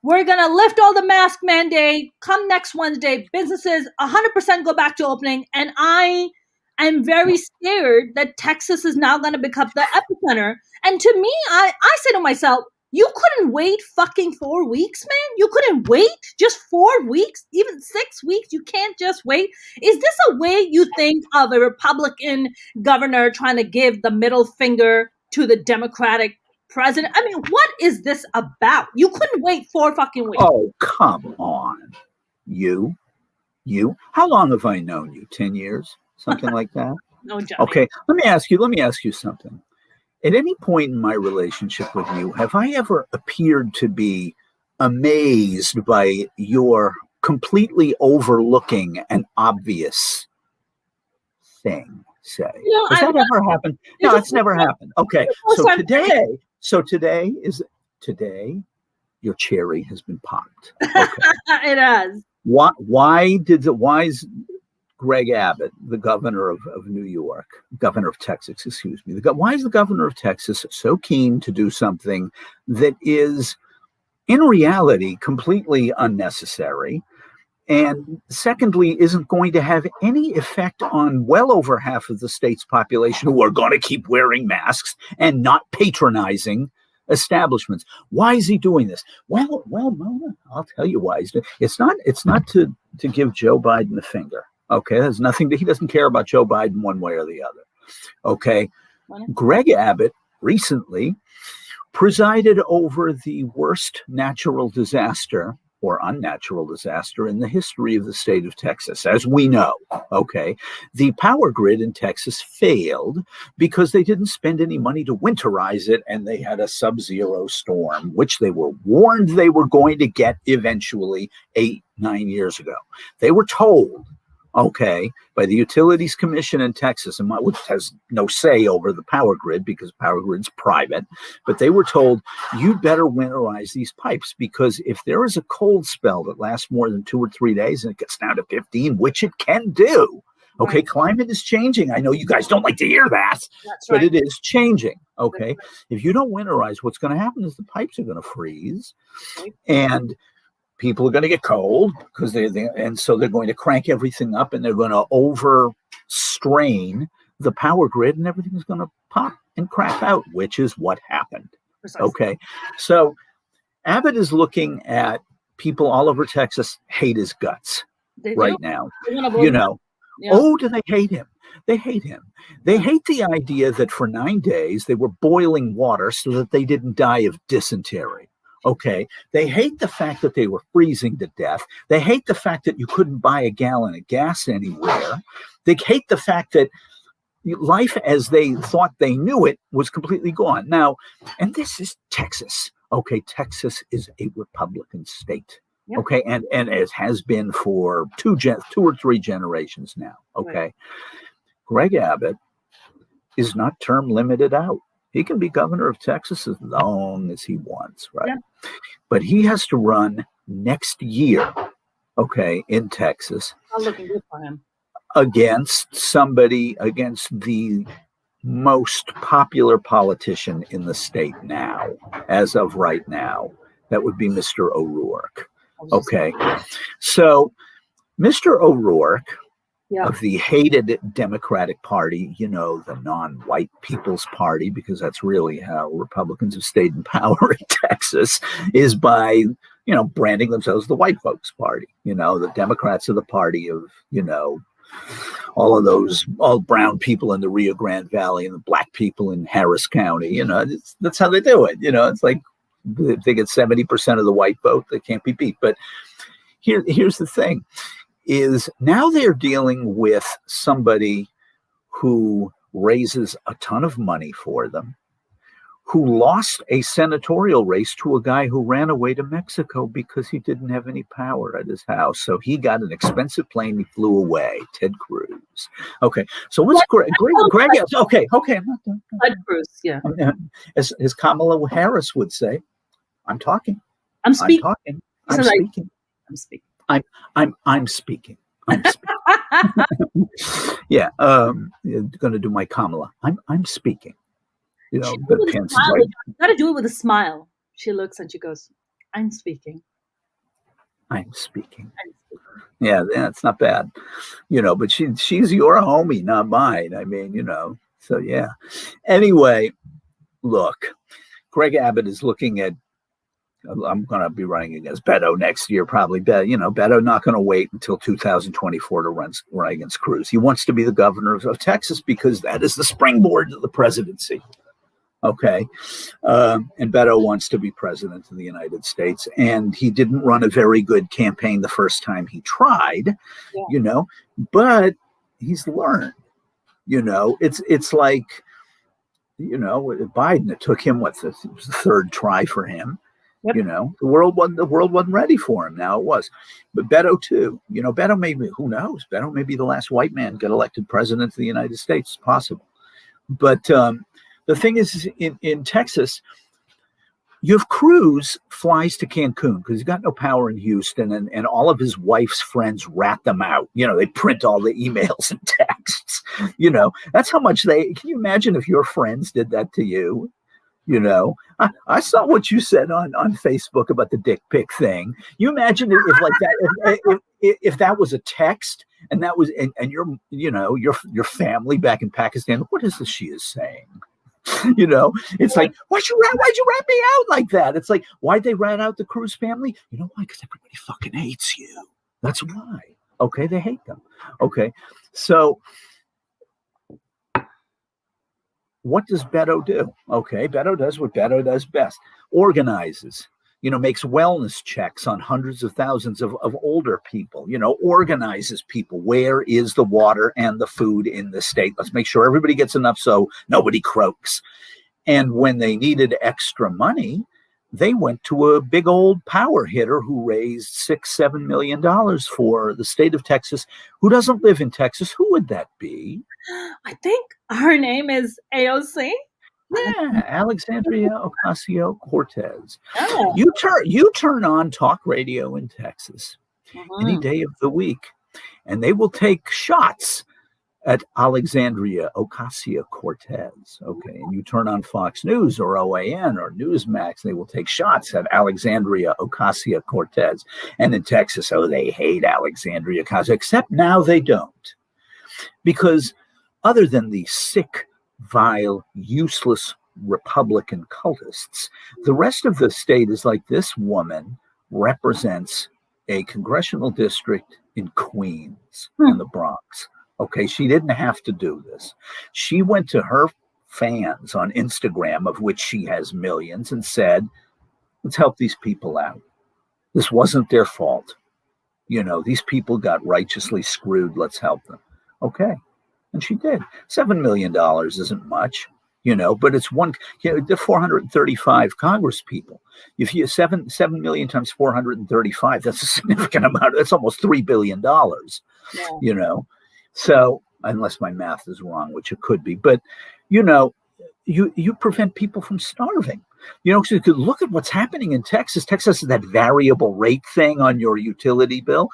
we're going to lift all the mask mandate. Come next Wednesday, businesses 100% go back to opening. And I'm very scared that Texas is now going to become the epicenter. And to me, I say to myself, you couldn't wait fucking 4 weeks, man. You couldn't wait just 4 weeks, even 6 weeks. You can't just wait. Is this a way you think of a Republican governor trying to give the middle finger to the Democratic president? I mean, what is this about? You couldn't wait 4 fucking weeks. Oh, come on. You. How long have I known you? 10 years? Something like that? No, Johnny. Okay, let me ask you something. At any point in my relationship with you, have I ever appeared to be amazed by your completely overlooking an obvious thing, say? Has that ever happened? No, it's never happened. Okay, so today, your cherry has been popped. Okay. It has. Why is Greg Abbott, the governor of Texas, excuse me. Why is the governor of Texas so keen to do something that is, in reality, completely unnecessary? And secondly, isn't going to have any effect on well over half of the state's population who are going to keep wearing masks and not patronizing establishments? Why is he doing this? Well, Mona, I'll tell you why he's doing it. It's not to give Joe Biden the finger. Okay, there's nothing that he doesn't care about Joe Biden one way or the other. Okay, Greg Abbott recently presided over the worst natural disaster or unnatural disaster in the history of the state of Texas, as we know. Okay. The power grid in Texas failed because they didn't spend any money to winterize it, and they had a sub-zero storm, which they were warned they were going to get eventually 8-9 years ago. They were told, okay, by the Utilities Commission in Texas, and which has no say over the power grid because power grid's private, but they were told, you'd better winterize these pipes, because if there is a cold spell that lasts more than 2 or 3 days and it gets down to 15, which it can do, okay, right. Climate is changing. I know you guys don't like to hear that, but it is changing, okay? Right. If you don't winterize, what's going to happen is the pipes are going to freeze, and people are going to get cold because and so they're going to crank everything up, and they're going to overstrain the power grid, and everything's going to pop and crap out, which is what happened. Precisely. Okay, so Abbott is looking at people all over Texas hate his guts right now. You know, yeah. Oh, do they hate him? They hate him. They hate the idea that for 9 days they were boiling water so that they didn't die of dysentery. Okay, they hate the fact that they were freezing to death. They hate the fact that you couldn't buy a gallon of gas anywhere. They hate the fact that life as they thought they knew it was completely gone. Now, and this is Texas. Okay, Texas is a Republican state. Yep. Okay, and it has been for 2 or 3 generations now. Okay, right. Greg Abbott is not term limited out. He can be governor of Texas as long as he wants, right? Yeah. But he has to run next year, okay, in Texas. I'm looking good for him. Against the most popular politician in the state now, as of right now. That would be Mr. O'Rourke. Okay. So Mr. O'Rourke, of the hated Democratic Party, you know, the non-white People's Party, because that's really how Republicans have stayed in power in Texas, is by, you know, branding themselves the white folks party. You know, the Democrats are the party of, you know, all brown people in the Rio Grande Valley and the black people in Harris County. You know, that's how they do it. You know, it's like if they get 70% of the white vote, they can't be beat. But here's the thing. Is now they're dealing with somebody who raises a ton of money for them, who lost a senatorial race to a guy who ran away to Mexico because he didn't have any power at his house. So he got an expensive plane, he flew away, Ted Cruz. Okay, so what's Greg? Okay. I'm not done. Ted Cruz, yeah. As Kamala Harris would say, I'm talking. I'm speaking. I'm speaking. I'm speaking. I'm speaking. Yeah, going to do my Kamala. I'm speaking. You know, the pants. You got to do it with a smile. She looks and she goes, "I'm speaking. I'm speaking." Yeah, it's not bad. You know, but she's your homie, not mine. I mean, you know. So yeah. Anyway, look, Greg Abbott is looking at. I'm going to be running against Beto next year, probably. Beto not going to wait until 2024 to run against Cruz. He wants to be the governor of Texas because that is the springboard to the presidency. Okay. And Beto wants to be president of the United States. And he didn't run a very good campaign the first time he tried, you know, but he's learned, you know, it's like, you know, with Biden, it took him, it was the 3rd try for him. Yep. You know, the world wasn't ready for him. Now it was, but Beto too. You know, Beto who knows? Beto may be the last white man to get elected president of the United States. It's possible. But the thing is, in Texas, you have Cruz flies to Cancun because he's got no power in Houston, and all of his wife's friends rat them out. You know, they print all the emails and texts. You know, that's how much can you imagine if your friends did that to you? You know, I saw what you said on Facebook about the dick pic thing. You imagine if like that, if that was a text and that was, and your family back in Pakistan, what is this she is saying? You know, it's like, why'd you rat me out like that? It's like, why'd they rat out the Cruz family? You know why? Because everybody fucking hates you. That's why. Okay. They hate them. Okay. So, what does Beto do? Okay, Beto does what Beto does best. Organizes. makes wellness checks on hundreds of thousands of older people, organizes people. Where is the water and the food in the state? Let's make sure everybody gets enough so nobody croaks. And when they needed extra money, they went to a big old power hitter who raised $6-7 million for the state of Texas. Who doesn't live in Texas? Who would that be? I think her name is AOC. Yeah, Alexandria Ocasio-Cortez. Oh. You turn on talk radio in Texas any day of the week, and they will take shots at Alexandria Ocasio-Cortez. Okay, and you turn on Fox News or OAN or Newsmax, they will take shots at Alexandria Ocasio-Cortez. And in Texas, they hate Alexandria Ocasio, except now they don't. Because other than the sick, vile, useless Republican cultists, the rest of the state is like, this woman represents a congressional district in Queens and the Bronx. Okay, she didn't have to do this. She went to her fans on Instagram, of which she has millions, and said, let's help these people out. This wasn't their fault. These people got righteously screwed. Let's help them. Okay. And she did. $7 million isn't much, but it's the 435 Congress people. If you 7 million times 435, that's a significant amount. That's almost $3 billion, So, unless my math is wrong, which it could be, but, you prevent people from starving. So you could look at what's happening in Texas. Texas is that variable rate thing on your utility bill.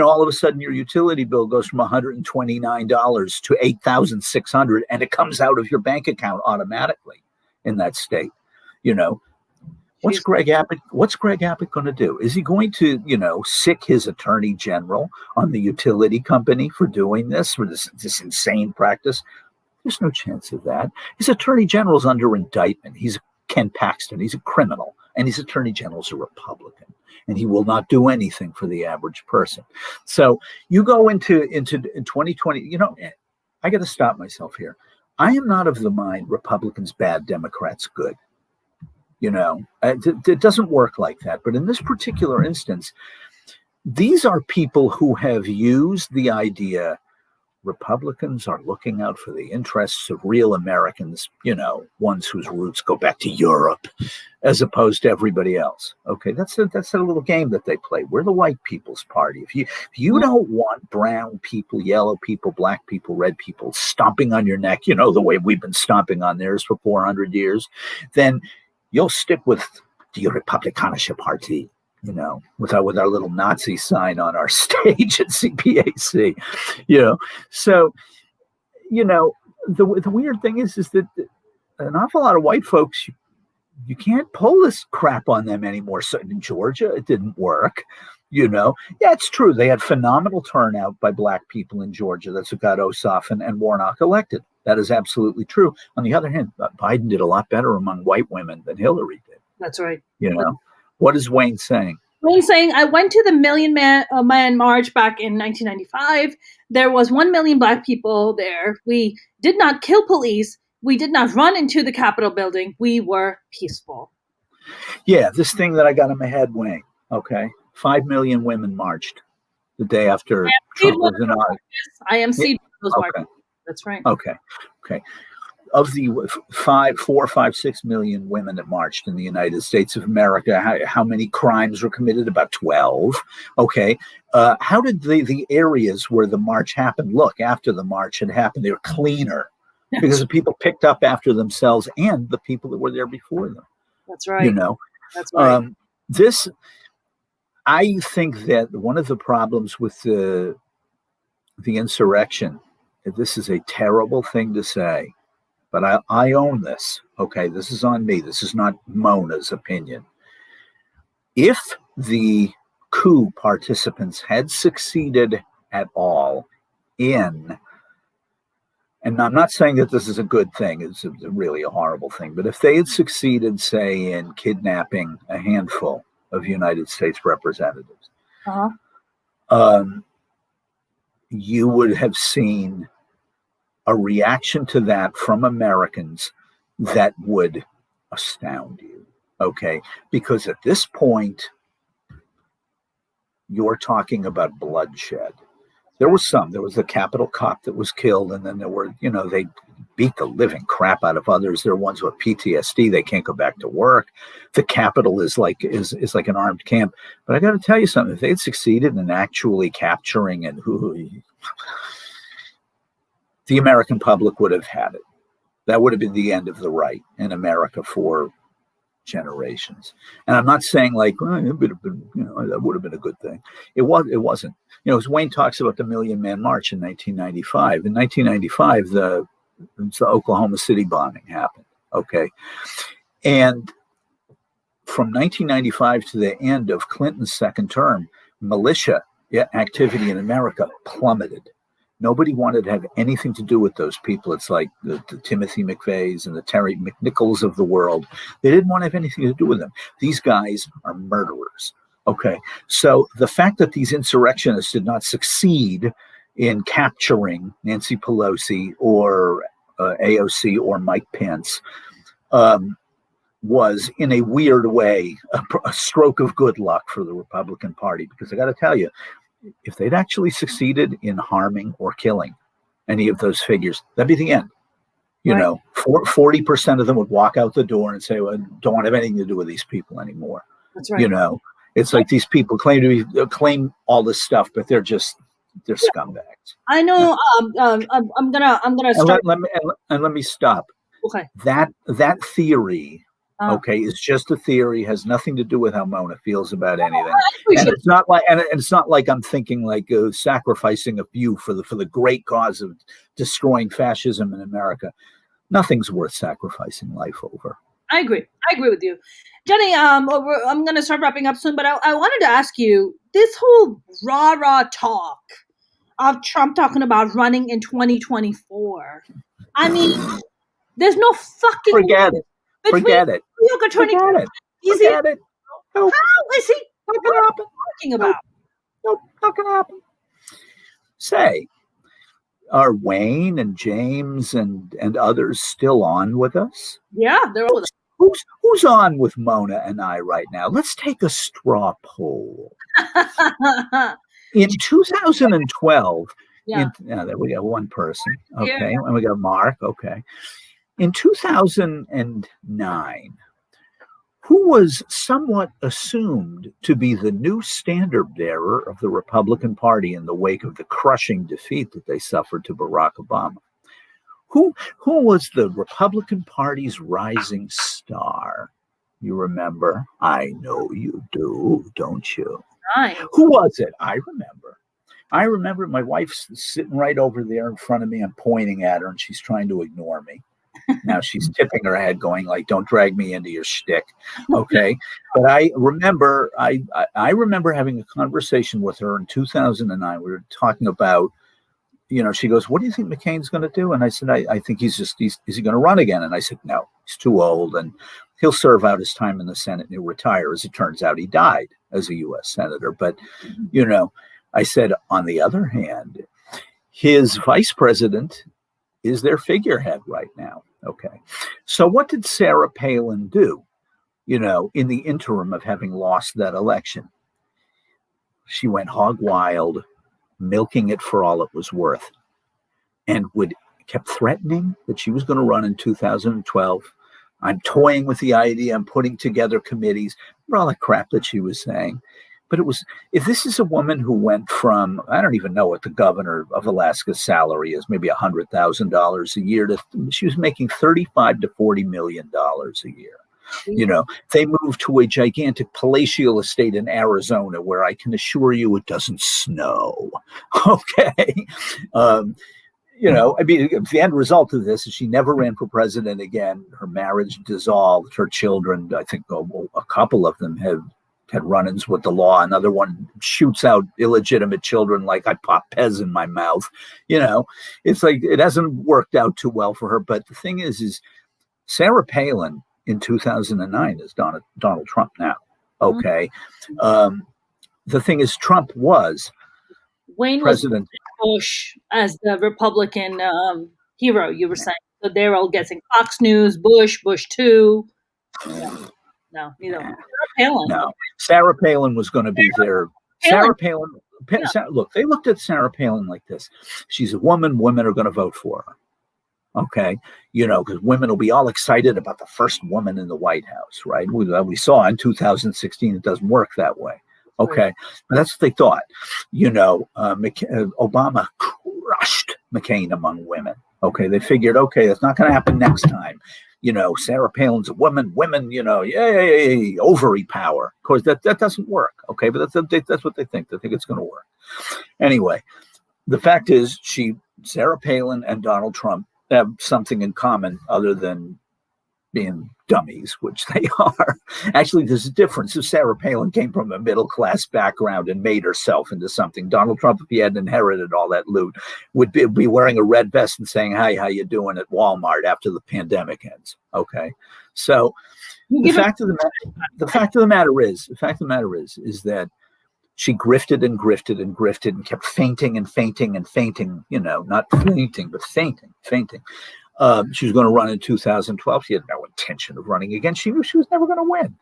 All of a sudden your utility bill goes from $129 to $8,600, and it comes out of your bank account automatically in that state. What's Greg Abbott going to do? Is he going to, sick his attorney general on the utility company for doing this, for this insane practice? There's no chance of that. His attorney general's under indictment. He's Ken Paxton. He's a criminal, and his attorney general's a Republican, and he will not do anything for the average person. So you go into 2020. I got to stop myself here. I am not of the mind Republicans bad, Democrats good. It doesn't work like that. But in this particular instance, these are people who have used the idea Republicans are looking out for the interests of real Americans, ones whose roots go back to Europe, as opposed to everybody else. Okay, that's a little game that they play. We're the white people's party. If you don't want brown people, yellow people, black people, red people stomping on your neck, the way we've been stomping on theirs for 400 years, then you'll stick with the Republikanische Party. with our little Nazi sign on our stage at CPAC, So, the weird thing is that an awful lot of white folks, you can't pull this crap on them anymore. So in Georgia, it didn't work. Yeah, it's true. They had phenomenal turnout by black people in Georgia. That's what got Ossoff and Warnock elected. That is absolutely true. On the other hand, Biden did a lot better among white women than Hillary did. That's right. What is Wayne saying? Wayne's saying, I went to the Million Man March back in 1995. There was 1 million black people there. We did not kill police. We did not run into the Capitol building. We were peaceful. Yeah, this thing that I got in my head, Wayne. Okay. 5 million women marched the day after Trump was in office. I am seeing those marches. That's right. Okay. Of the 6 million women that marched in the United States of America, how many crimes were committed? About 12. Okay. How did the areas where the march happened look after the march had happened? They were cleaner because the people picked up after themselves and the people that were there before them. That's right. That's right. I think that one of the problems with the insurrection, this is a terrible thing to say, but I own this. Okay, this is on me. This is not Mona's opinion. If the coup participants had succeeded at all and I'm not saying that this is a good thing, it's really a horrible thing, but if they had succeeded, say, in kidnapping a handful of United States representatives, you would have seen a reaction to that from Americans that would astound you. Okay. Because at this point, you're talking about bloodshed. There was the Capitol cop that was killed, and then there were, they beat the living crap out of others. There are ones with PTSD, they can't go back to work. The Capitol is like an armed camp. But I got to tell you something: if they had succeeded in actually capturing the American public would have had it. That would have been the end of the right in America for generations. And I'm not saying like it would have been, that would have been a good thing. It wasn't. As Wayne talks about the Million Man March in 1995. In 1995, the Oklahoma City bombing happened. Okay, and from 1995 to the end of Clinton's second term, militia activity in America plummeted. Nobody wanted to have anything to do with those people. It's like the Timothy McVeighs and the Terry McNichols of the world. They didn't want to have anything to do with them. These guys are murderers. Okay. So the fact that these insurrectionists did not succeed in capturing Nancy Pelosi or AOC or Mike Pence was, in a weird way, a stroke of good luck for the Republican Party. Because I got to tell you, if they'd actually succeeded in harming or killing any of those figures, that'd be the end. 40% of them would walk out the door and say, well, I don't want to have anything to do with these people anymore. That's right. It's like these people claim all this stuff, but they're scumbags. I know. I'm gonna start. Let me stop. Okay. That theory, is just a theory. Has nothing to do with how Mona feels about anything. And it's not like I'm thinking like sacrificing a few for the great cause of destroying fascism in America. Nothing's worth sacrificing life over. I agree with you, Johnny. I'm going to start wrapping up soon, but I wanted to ask you, this whole rah talk of Trump talking about running in 2024. I mean, there's no fucking forget it. Forget it. How is he talking about? Nope, not gonna happen. Say, are Wayne and James and others still on with us? Yeah, they're all with us. Who's on with Mona and I right now? Let's take a straw poll. In 2012, there we got one person. Okay, and we got Mark. Okay, in 2009, who was somewhat assumed to be the new standard bearer of the Republican Party in the wake of the crushing defeat that they suffered to Barack Obama? Who was the Republican Party's rising star? You remember? I know you do, don't you? Who was it? I remember my wife's sitting right over there in front of me. I'm pointing at her and she's trying to ignore me. Now she's tipping her head going like, don't drag me into your shtick. Okay. But I remember having a conversation with her in 2009. We were talking about, she goes, what do you think McCain's going to do? And I said, I think is he going to run again? And I said, no, he's too old and he'll serve out his time in the Senate and he'll retire. As it turns out, he died as a U.S. Senator. But, I said, on the other hand, his vice president is their figurehead right now. Okay. So what did Sarah Palin do, in the interim of having lost that election? She went hog wild, milking it for all it was worth, and kept threatening that she was going to run in 2012. I'm toying with the idea. I'm putting together committees, all that crap that she was saying. But if this is a woman who went from, I don't even know what the governor of Alaska's salary is, maybe $100,000 a year, she was making $35 to $40 million a year. They moved to a gigantic palatial estate in Arizona where I can assure you it doesn't snow. Okay. The end result of this is she never ran for president again. Her marriage dissolved. Her children, I think a couple of them had run-ins with the law. Another one shoots out illegitimate children like I pop Pez in my mouth. It's like it hasn't worked out too well for her. But the thing is Sarah Palin in 2009 is Donald Trump now. Okay. Mm-hmm. The thing is, Trump was Wayne president. Was Bush as the Republican hero, you were saying. So they're all guessing Fox News, Bush 2. No, neither. Sarah Palin. No, Sarah Palin was going to be there. Sarah Palin. Look, they looked at Sarah Palin like this. She's a woman. Women are going to vote for her. Okay, because women will be all excited about the first woman in the White House, right? We saw in 2016 it doesn't work that way. Okay, but that's what they thought. Obama crushed McCain among women. Okay, they figured, okay, that's not going to happen next time. Sarah Palin's a woman. Women, yay, ovary power. Of course, that doesn't work. Okay, but that's what they think. They think it's going to work. Anyway, the fact is, Sarah Palin and Donald Trump have something in common other than being dummies, which they are. Actually, there's a difference. If Sarah Palin came from a middle-class background and made herself into something, Donald Trump, if he hadn't inherited all that loot, would be wearing a red vest and saying, "Hi, how you doing?" at Walmart after the pandemic ends. Okay, so the fact of the matter is that she grifted and grifted and grifted and kept fainting and fainting and fainting, not fainting, but fainting. She was going to run in 2012. She had no intention of running again. She knew she was never going to win.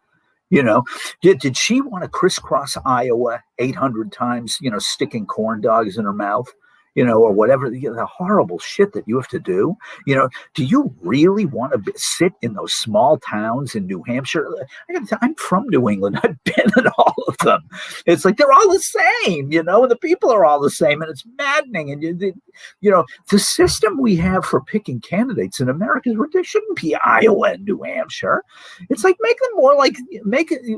Did she want to crisscross Iowa 800 times, sticking corn dogs in her mouth? Or whatever, the horrible shit that you have to do. Do you really want to sit in those small towns in New Hampshire? I'm from New England. I've been in all of them. It's like they're all the same, and the people are all the same, and it's maddening. And the system we have for picking candidates in America is ridiculous. It shouldn't be Iowa and New Hampshire. It's like make them more like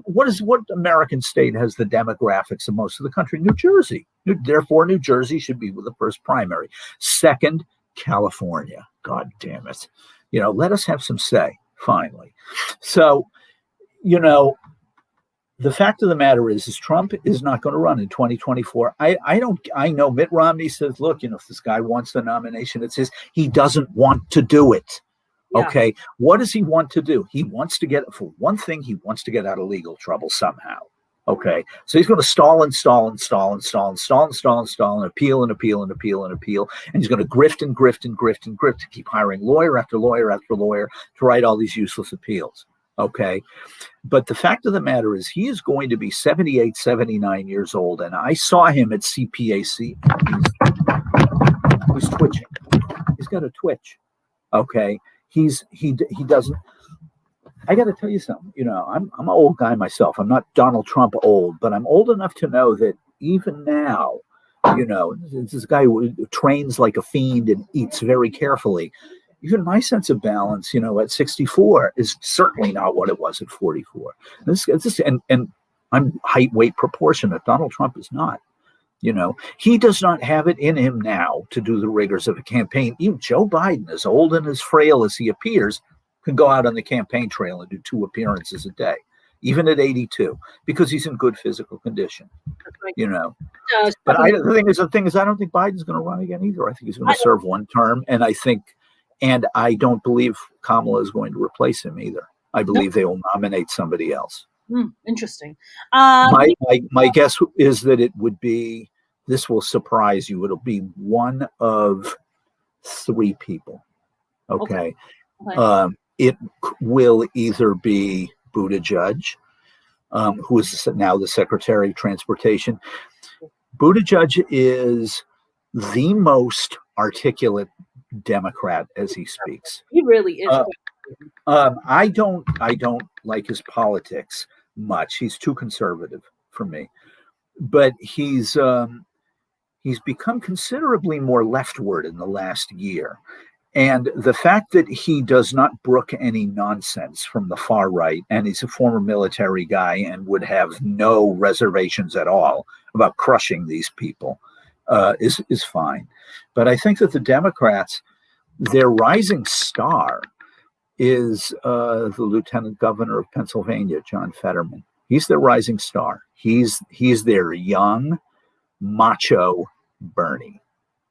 what American state has the demographics of most of the country? New Jersey. Therefore, New Jersey should be with the first primary. Second, California. God damn it. Let us have some say, finally. So, the fact of the matter is Trump is not going to run in 2024. I know Mitt Romney says, look, if this guy wants the nomination, it's his. He doesn't want to do it. Yeah. Okay. What does he want to do? He wants to for one thing, he wants to get out of legal trouble somehow. Okay, so he's going to stall and appeal. And he's going to grift to keep hiring lawyer after lawyer after lawyer to write all these useless appeals. Okay, but the fact of the matter is he is going to be 78, 79 years old. And I saw him at CPAC. He's twitching. He's got a twitch. Okay, he doesn't. I got to tell you something. I'm an old guy myself. I'm not Donald Trump old, but I'm old enough to know that even now, this guy who trains like a fiend and eats very carefully. Even my sense of balance, at 64 is certainly not what it was at 44. And I'm height, weight proportionate. Donald Trump is not. He does not have it in him now to do the rigors of a campaign. Even Joe Biden, as old and as frail as he appears, can go out on the campaign trail and do 2 appearances a day, even at 82, because he's in good physical condition. But the thing is, I don't think Biden's going to run again either. I think he's going to serve one term, and I don't believe Kamala is going to replace him either. I believe they will nominate somebody else. Interesting. My guess is that it would be. This will surprise you. It'll be one of 3 people. Okay. It will either be Buttigieg, who is now the Secretary of Transportation. Buttigieg is the most articulate Democrat as he speaks. He really is. I don't like his politics much. He's too conservative for me. But he's become considerably more leftward in the last year. And the fact that he does not brook any nonsense from the far right, and he's a former military guy and would have no reservations at all about crushing these people, is fine. But I think that the Democrats, their rising star is the Lieutenant Governor of Pennsylvania, John Fetterman. He's their rising star. He's their young, macho Bernie.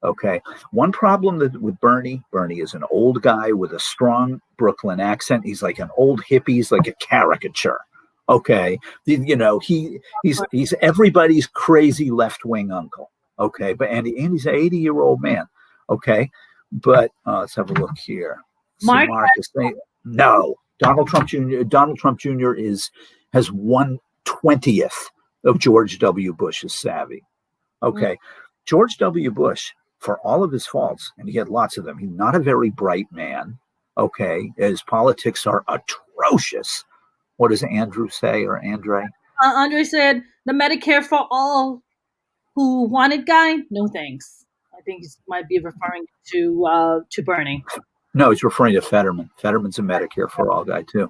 Okay. One problem with Bernie is an old guy with a strong Brooklyn accent. He's like an old hippie. He's like a caricature. Okay. He's everybody's crazy left-wing uncle. Okay. But he's an 80-year-old man. Okay. But let's have a look here. Mark? No. Donald Trump Jr. has 1/20th of George W. Bush's savvy. Okay. George W. Bush, for all of his faults, and he had lots of them, he's not a very bright man. Okay. His politics are atrocious. What does Andrew say, or Andre? Andre said the Medicare for all who wanted guy, no thanks. I think he might be referring to Bernie. No, he's referring to Fetterman. Fetterman's a Medicare for all guy too.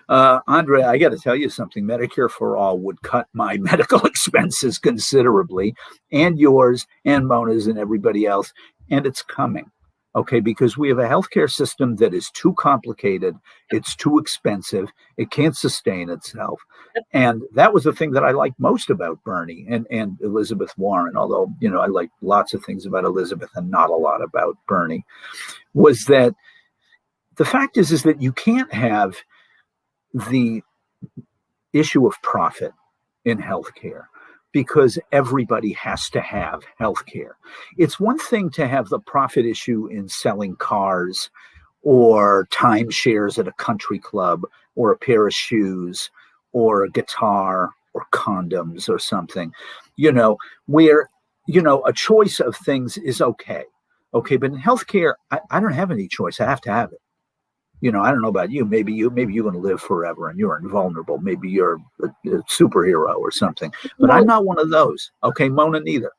Andre, I got to tell you something. Medicare for all would cut my medical expenses considerably, and yours, and Mona's, and everybody else. And it's coming, okay? Because we have a healthcare system that is too complicated. It's too expensive. It can't sustain itself. And that was the thing that I liked most about Bernie and Elizabeth Warren, although, I like lots of things about Elizabeth and not a lot about Bernie, was that the fact is that you can't have the issue of profit in healthcare because everybody has to have healthcare. It's one thing to have the profit issue in selling cars or timeshares at a country club or a pair of shoes or a guitar or condoms or something, where, a choice of things is okay. Okay, but in healthcare, I don't have any choice. I have to have it. I don't know about you. Maybe you're going to live forever and you're invulnerable. Maybe you're a superhero or something. But I'm not one of those. Okay, Mona neither.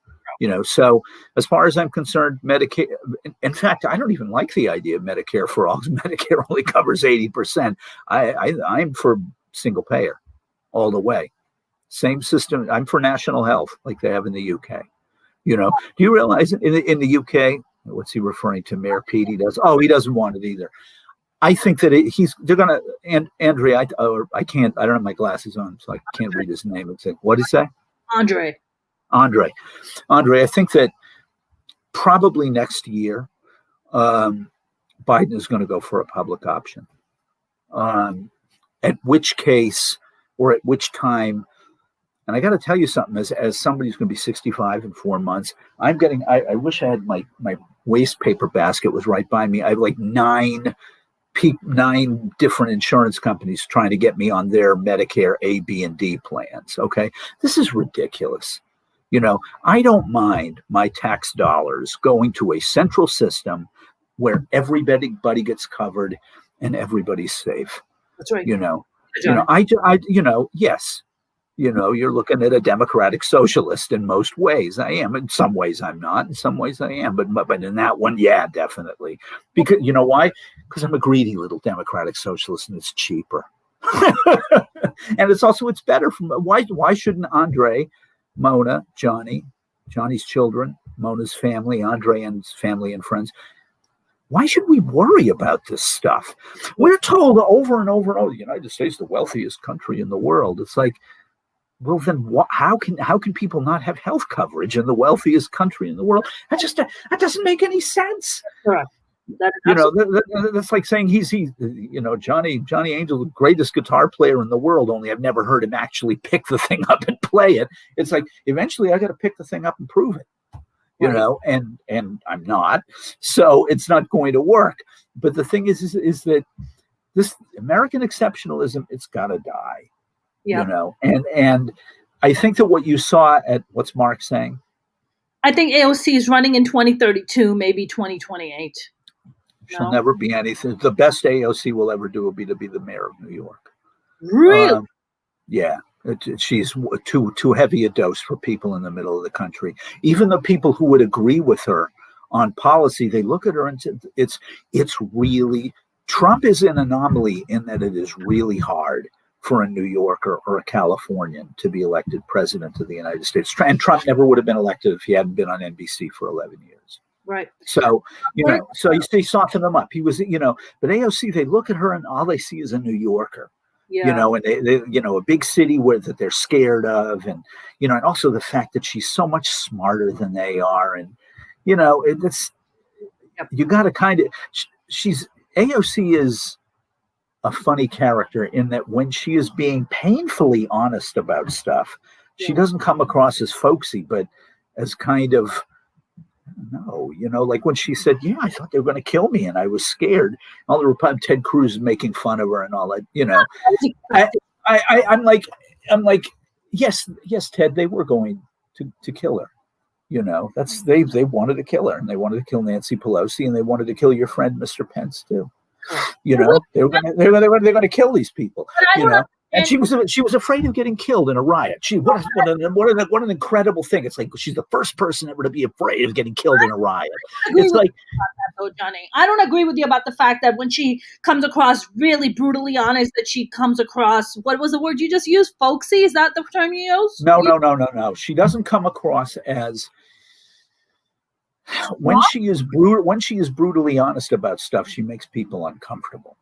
So as far as I'm concerned, Medicare. In fact, I don't even like the idea of Medicare for all. Medicare only covers 80%. I'm for single payer all the way. Same system. I'm for national health like they have in the UK. Do you realize in the UK? What's he referring to? Mayor Pete? He doesn't want it either. I think that they're going to, and Andrea, I can't, I don't have my glasses on, so I can't read his name. It's like, what did he say? Andre, I think that probably next year, Biden is going to go for a public option. At which case, or at which time, and I got to tell you something, as somebody who's going to be 65 in 4 months, I wish I had my waste paper basket was right by me. I have like 9 different insurance companies trying to get me on their Medicare A, B, and D plans. Okay. This is ridiculous. I don't mind my tax dollars going to a central system where everybody gets covered and everybody's safe. That's right. Yes. You're looking at a democratic socialist in most ways. I am. In some ways I'm not. In some ways I am. But in that one, yeah, definitely. Because you know why? Because I'm a greedy little democratic socialist and it's cheaper. And it's better. Why shouldn't Andre, Mona, Johnny's children, Mona's family, Andre and his family and friends, why should we worry about this stuff? We're told over and over and over, the United States is the wealthiest country in the world. It's like, well, then how can people not have health coverage in the wealthiest country in the world? That doesn't make any sense. Correct. That's like saying he's Johnny Angel, the greatest guitar player in the world, only I've never heard him actually pick the thing up and play it. It's like, eventually I got to pick the thing up and prove it, and I'm not, so it's not going to work. But the thing is that this American exceptionalism, it's got to die. Yeah. And I think that what you saw at, what's Mark saying? I think AOC is running in 2032, maybe 2028. She'll never be anything. The best AOC will ever do will be to be the mayor of New York. Really? Yeah. She's too heavy a dose for people in the middle of the country. Even the people who would agree with her on policy, they look at her and it's really, Trump is an anomaly in that it is really hard for a New Yorker or a Californian to be elected president of the United States. And Trump never would have been elected if he hadn't been on NBC for 11 years. Right. So, so you soften them up. He was, but AOC, they look at her and all they see is a New Yorker. Yeah. And they a big city that they're scared of. And, and also the fact that she's so much smarter than they are. And, it's, you got to kind of, AOC is a funny character in that when she is being painfully honest about stuff, she doesn't come across as folksy, but as kind of no, like when she said, yeah, I thought they were going to kill me and I was scared. All the Republicans, Ted Cruz is making fun of her and all that, I'm like, yes, Ted, they were going to kill her. That's they wanted to kill her, and they wanted to kill Nancy Pelosi, and they wanted to kill your friend, Mr. Pence, too. They were going to kill these people. And she was afraid of getting killed in a riot. What an incredible thing! It's like she's the first person ever to be afraid of getting killed in a riot. It's like, though, Johnny, I don't agree with you about the fact that when she comes across really brutally honest, that she comes across, what was the word you just used? Folksy? Is that the term you used? No. She doesn't come across as. When she is brutally honest about stuff, she makes people uncomfortable.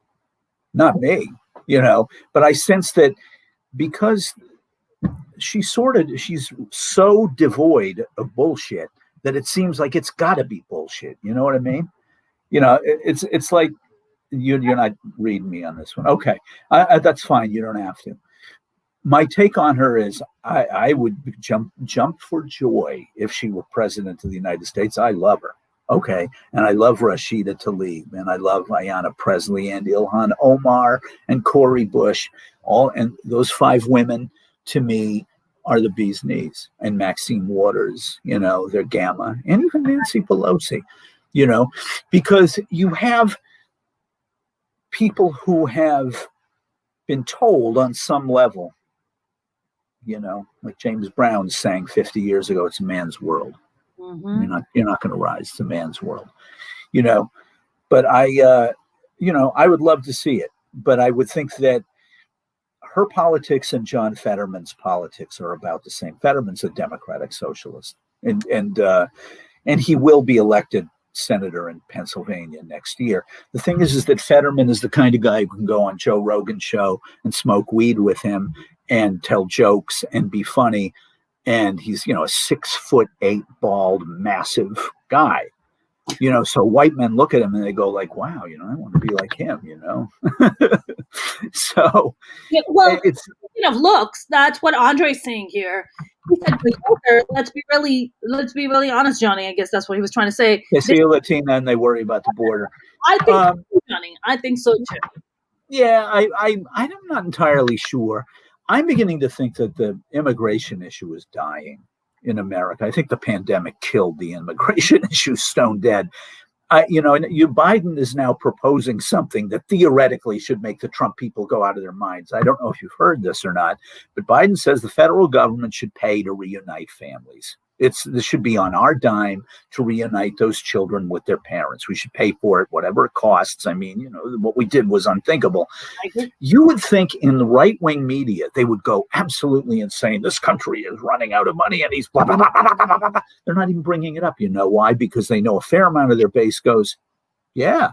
Not me, but I sense that because she's so devoid of bullshit that it seems like it's got to be bullshit. You know what I mean? It's like you're not reading me on this one. Okay, that's fine. You don't have to. My take on her is I would jump for joy if she were president of the United States. I love her. Okay. And I love Rashida Tlaib, and I love Ayanna Pressley and Ilhan Omar and Cori Bush. And those 5 women to me are the bee's knees. And Maxine Waters, they're gamma. And even Nancy Pelosi, because you have people who have been told on some level, like James Brown sang 50 years ago, it's a man's world. Mm-hmm. You're not going to rise to man's world, but I would love to see it, but I would think that her politics and John Fetterman's politics are about the same. Fetterman's a Democratic socialist, and he will be elected senator in Pennsylvania next year. The thing is that Fetterman is the kind of guy who can go on Joe Rogan's show and smoke weed with him and tell jokes and be funny. And he's, a 6'8", bald, massive guy, so white men look at him and they go like, wow, I want to be like him, So it's, speaking of looks, that's what Andre's saying here. He said, let's be really honest, Johnny. I guess that's what he was trying to say. They see a Latina and they worry about the border. I think so, Johnny. I think so too. Yeah, I'm not entirely sure. I'm beginning to think that the immigration issue is dying in America. I think the pandemic killed the immigration issue stone dead. Biden is now proposing something that theoretically should make the Trump people go out of their minds. I don't know if you've heard this or not, but Biden says the federal government should pay to reunite families. This should be on our dime to reunite those children with their parents. We should pay for it, whatever it costs. I mean, what we did was unthinkable. You would think in the right-wing media, they would go absolutely insane. This country is running out of money and he's blah, blah, blah, blah, blah, blah, blah. They're not even bringing it up. You know why? Because they know a fair amount of their base goes, yeah,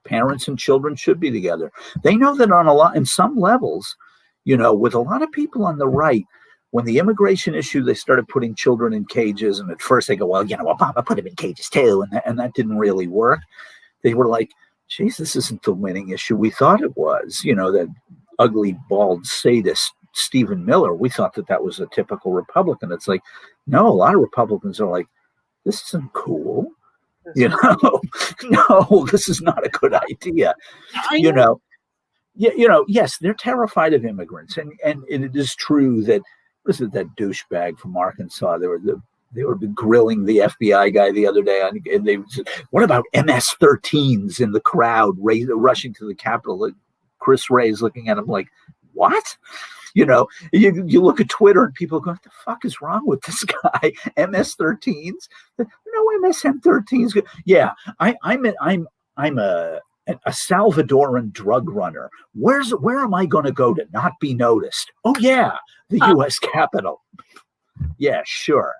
parents and children should be together. They know that in some levels, with a lot of people on the right, when the immigration issue, they started putting children in cages. And at first they go, well, Obama put them in cages too. And that didn't really work. They were like, geez, this isn't the winning issue we thought it was. That ugly, bald sadist, Stephen Miller, we thought that was a typical Republican. It's like, no, a lot of Republicans are like, this isn't cool. No, this is not a good idea. Yes, they're terrified of immigrants. And it is true that, was it that douchebag from Arkansas? They were grilling the FBI guy the other day, and they said, "What about MS-13s in the crowd rushing to the Capitol?" Chris Wray's looking at him like, "What?" You look at Twitter and people go, "What the fuck is wrong with this guy?" MS-13s? No MS-13s. Yeah, I'm a Salvadoran drug runner. Where am I going to go to not be noticed? Oh yeah, the U.S. Capitol. Yeah, sure.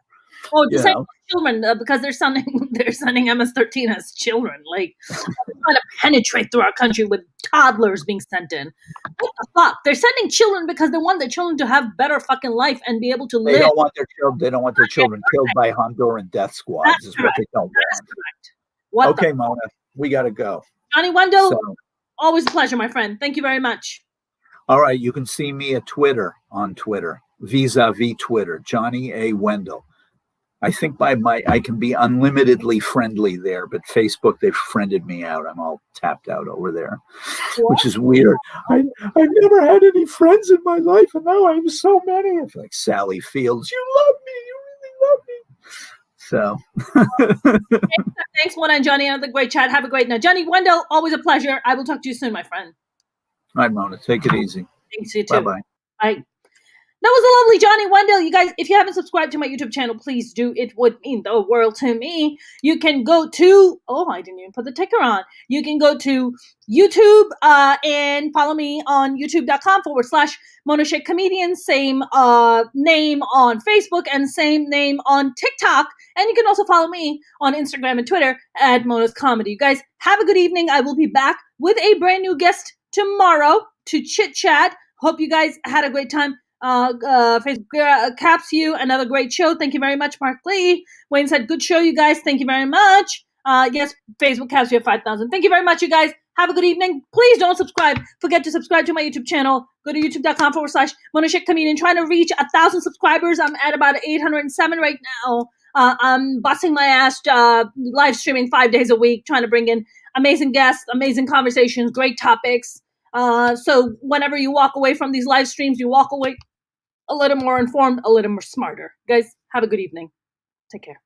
Oh, just like children, because they're sending MS-13 as children, like trying to penetrate through our country with toddlers being sent in. What the fuck? They're sending children because they want their children to have better fucking life and be able to live. They don't want their children killed by Honduran death squads. That's correct. What they don't want. Okay, Mona, we got to go. Johnny Wendell, always a pleasure, my friend. Thank you very much. All right, you can see me at Twitter, vis-a-vis Twitter, Johnny A. Wendell. I think I can be unlimitedly friendly there, but Facebook, they've friended me out. I'm all tapped out over there, which is weird. I've never had any friends in my life, and now I have so many. I feel like Sally Fields. You love me. You really love me. So thanks, Mona and Johnny. Another great chat. Have a great night. Johnny Wendell, always a pleasure. I will talk to you soon, my friend. All right, Mona. Take it easy. Thanks, you too. Bye-bye. Bye. That was a lovely Johnny Wendell. You guys, if you haven't subscribed to my YouTube channel, please do. It would mean the world to me. You can go to, I didn't even put the ticker on. You can go to YouTube and follow me on youtube.com/Mona Sheikh Comedian. Same name on Facebook and same name on TikTok. And you can also follow me on Instagram and Twitter at Mona's Comedy. You guys have a good evening. I will be back with a brand new guest tomorrow to chit chat. Hope you guys had a great time. Facebook caps you. Another great show. Thank you very much, Mark Lee. Wayne said, good show, you guys. Thank you very much. Yes, Facebook caps you at 5,000. Thank you very much, you guys. Have a good evening. Please don't subscribe. Forget to subscribe to my YouTube channel. Go to youtube.com/Mona Sheikh Comedian. Trying to reach 1,000 subscribers. I'm at about 807 right now. I'm busting my ass live streaming 5 days a week, trying to bring in amazing guests, amazing conversations, great topics. So whenever you walk away from these live streams, you walk away a little more informed, a little more smarter. Guys, have a good evening. Take care.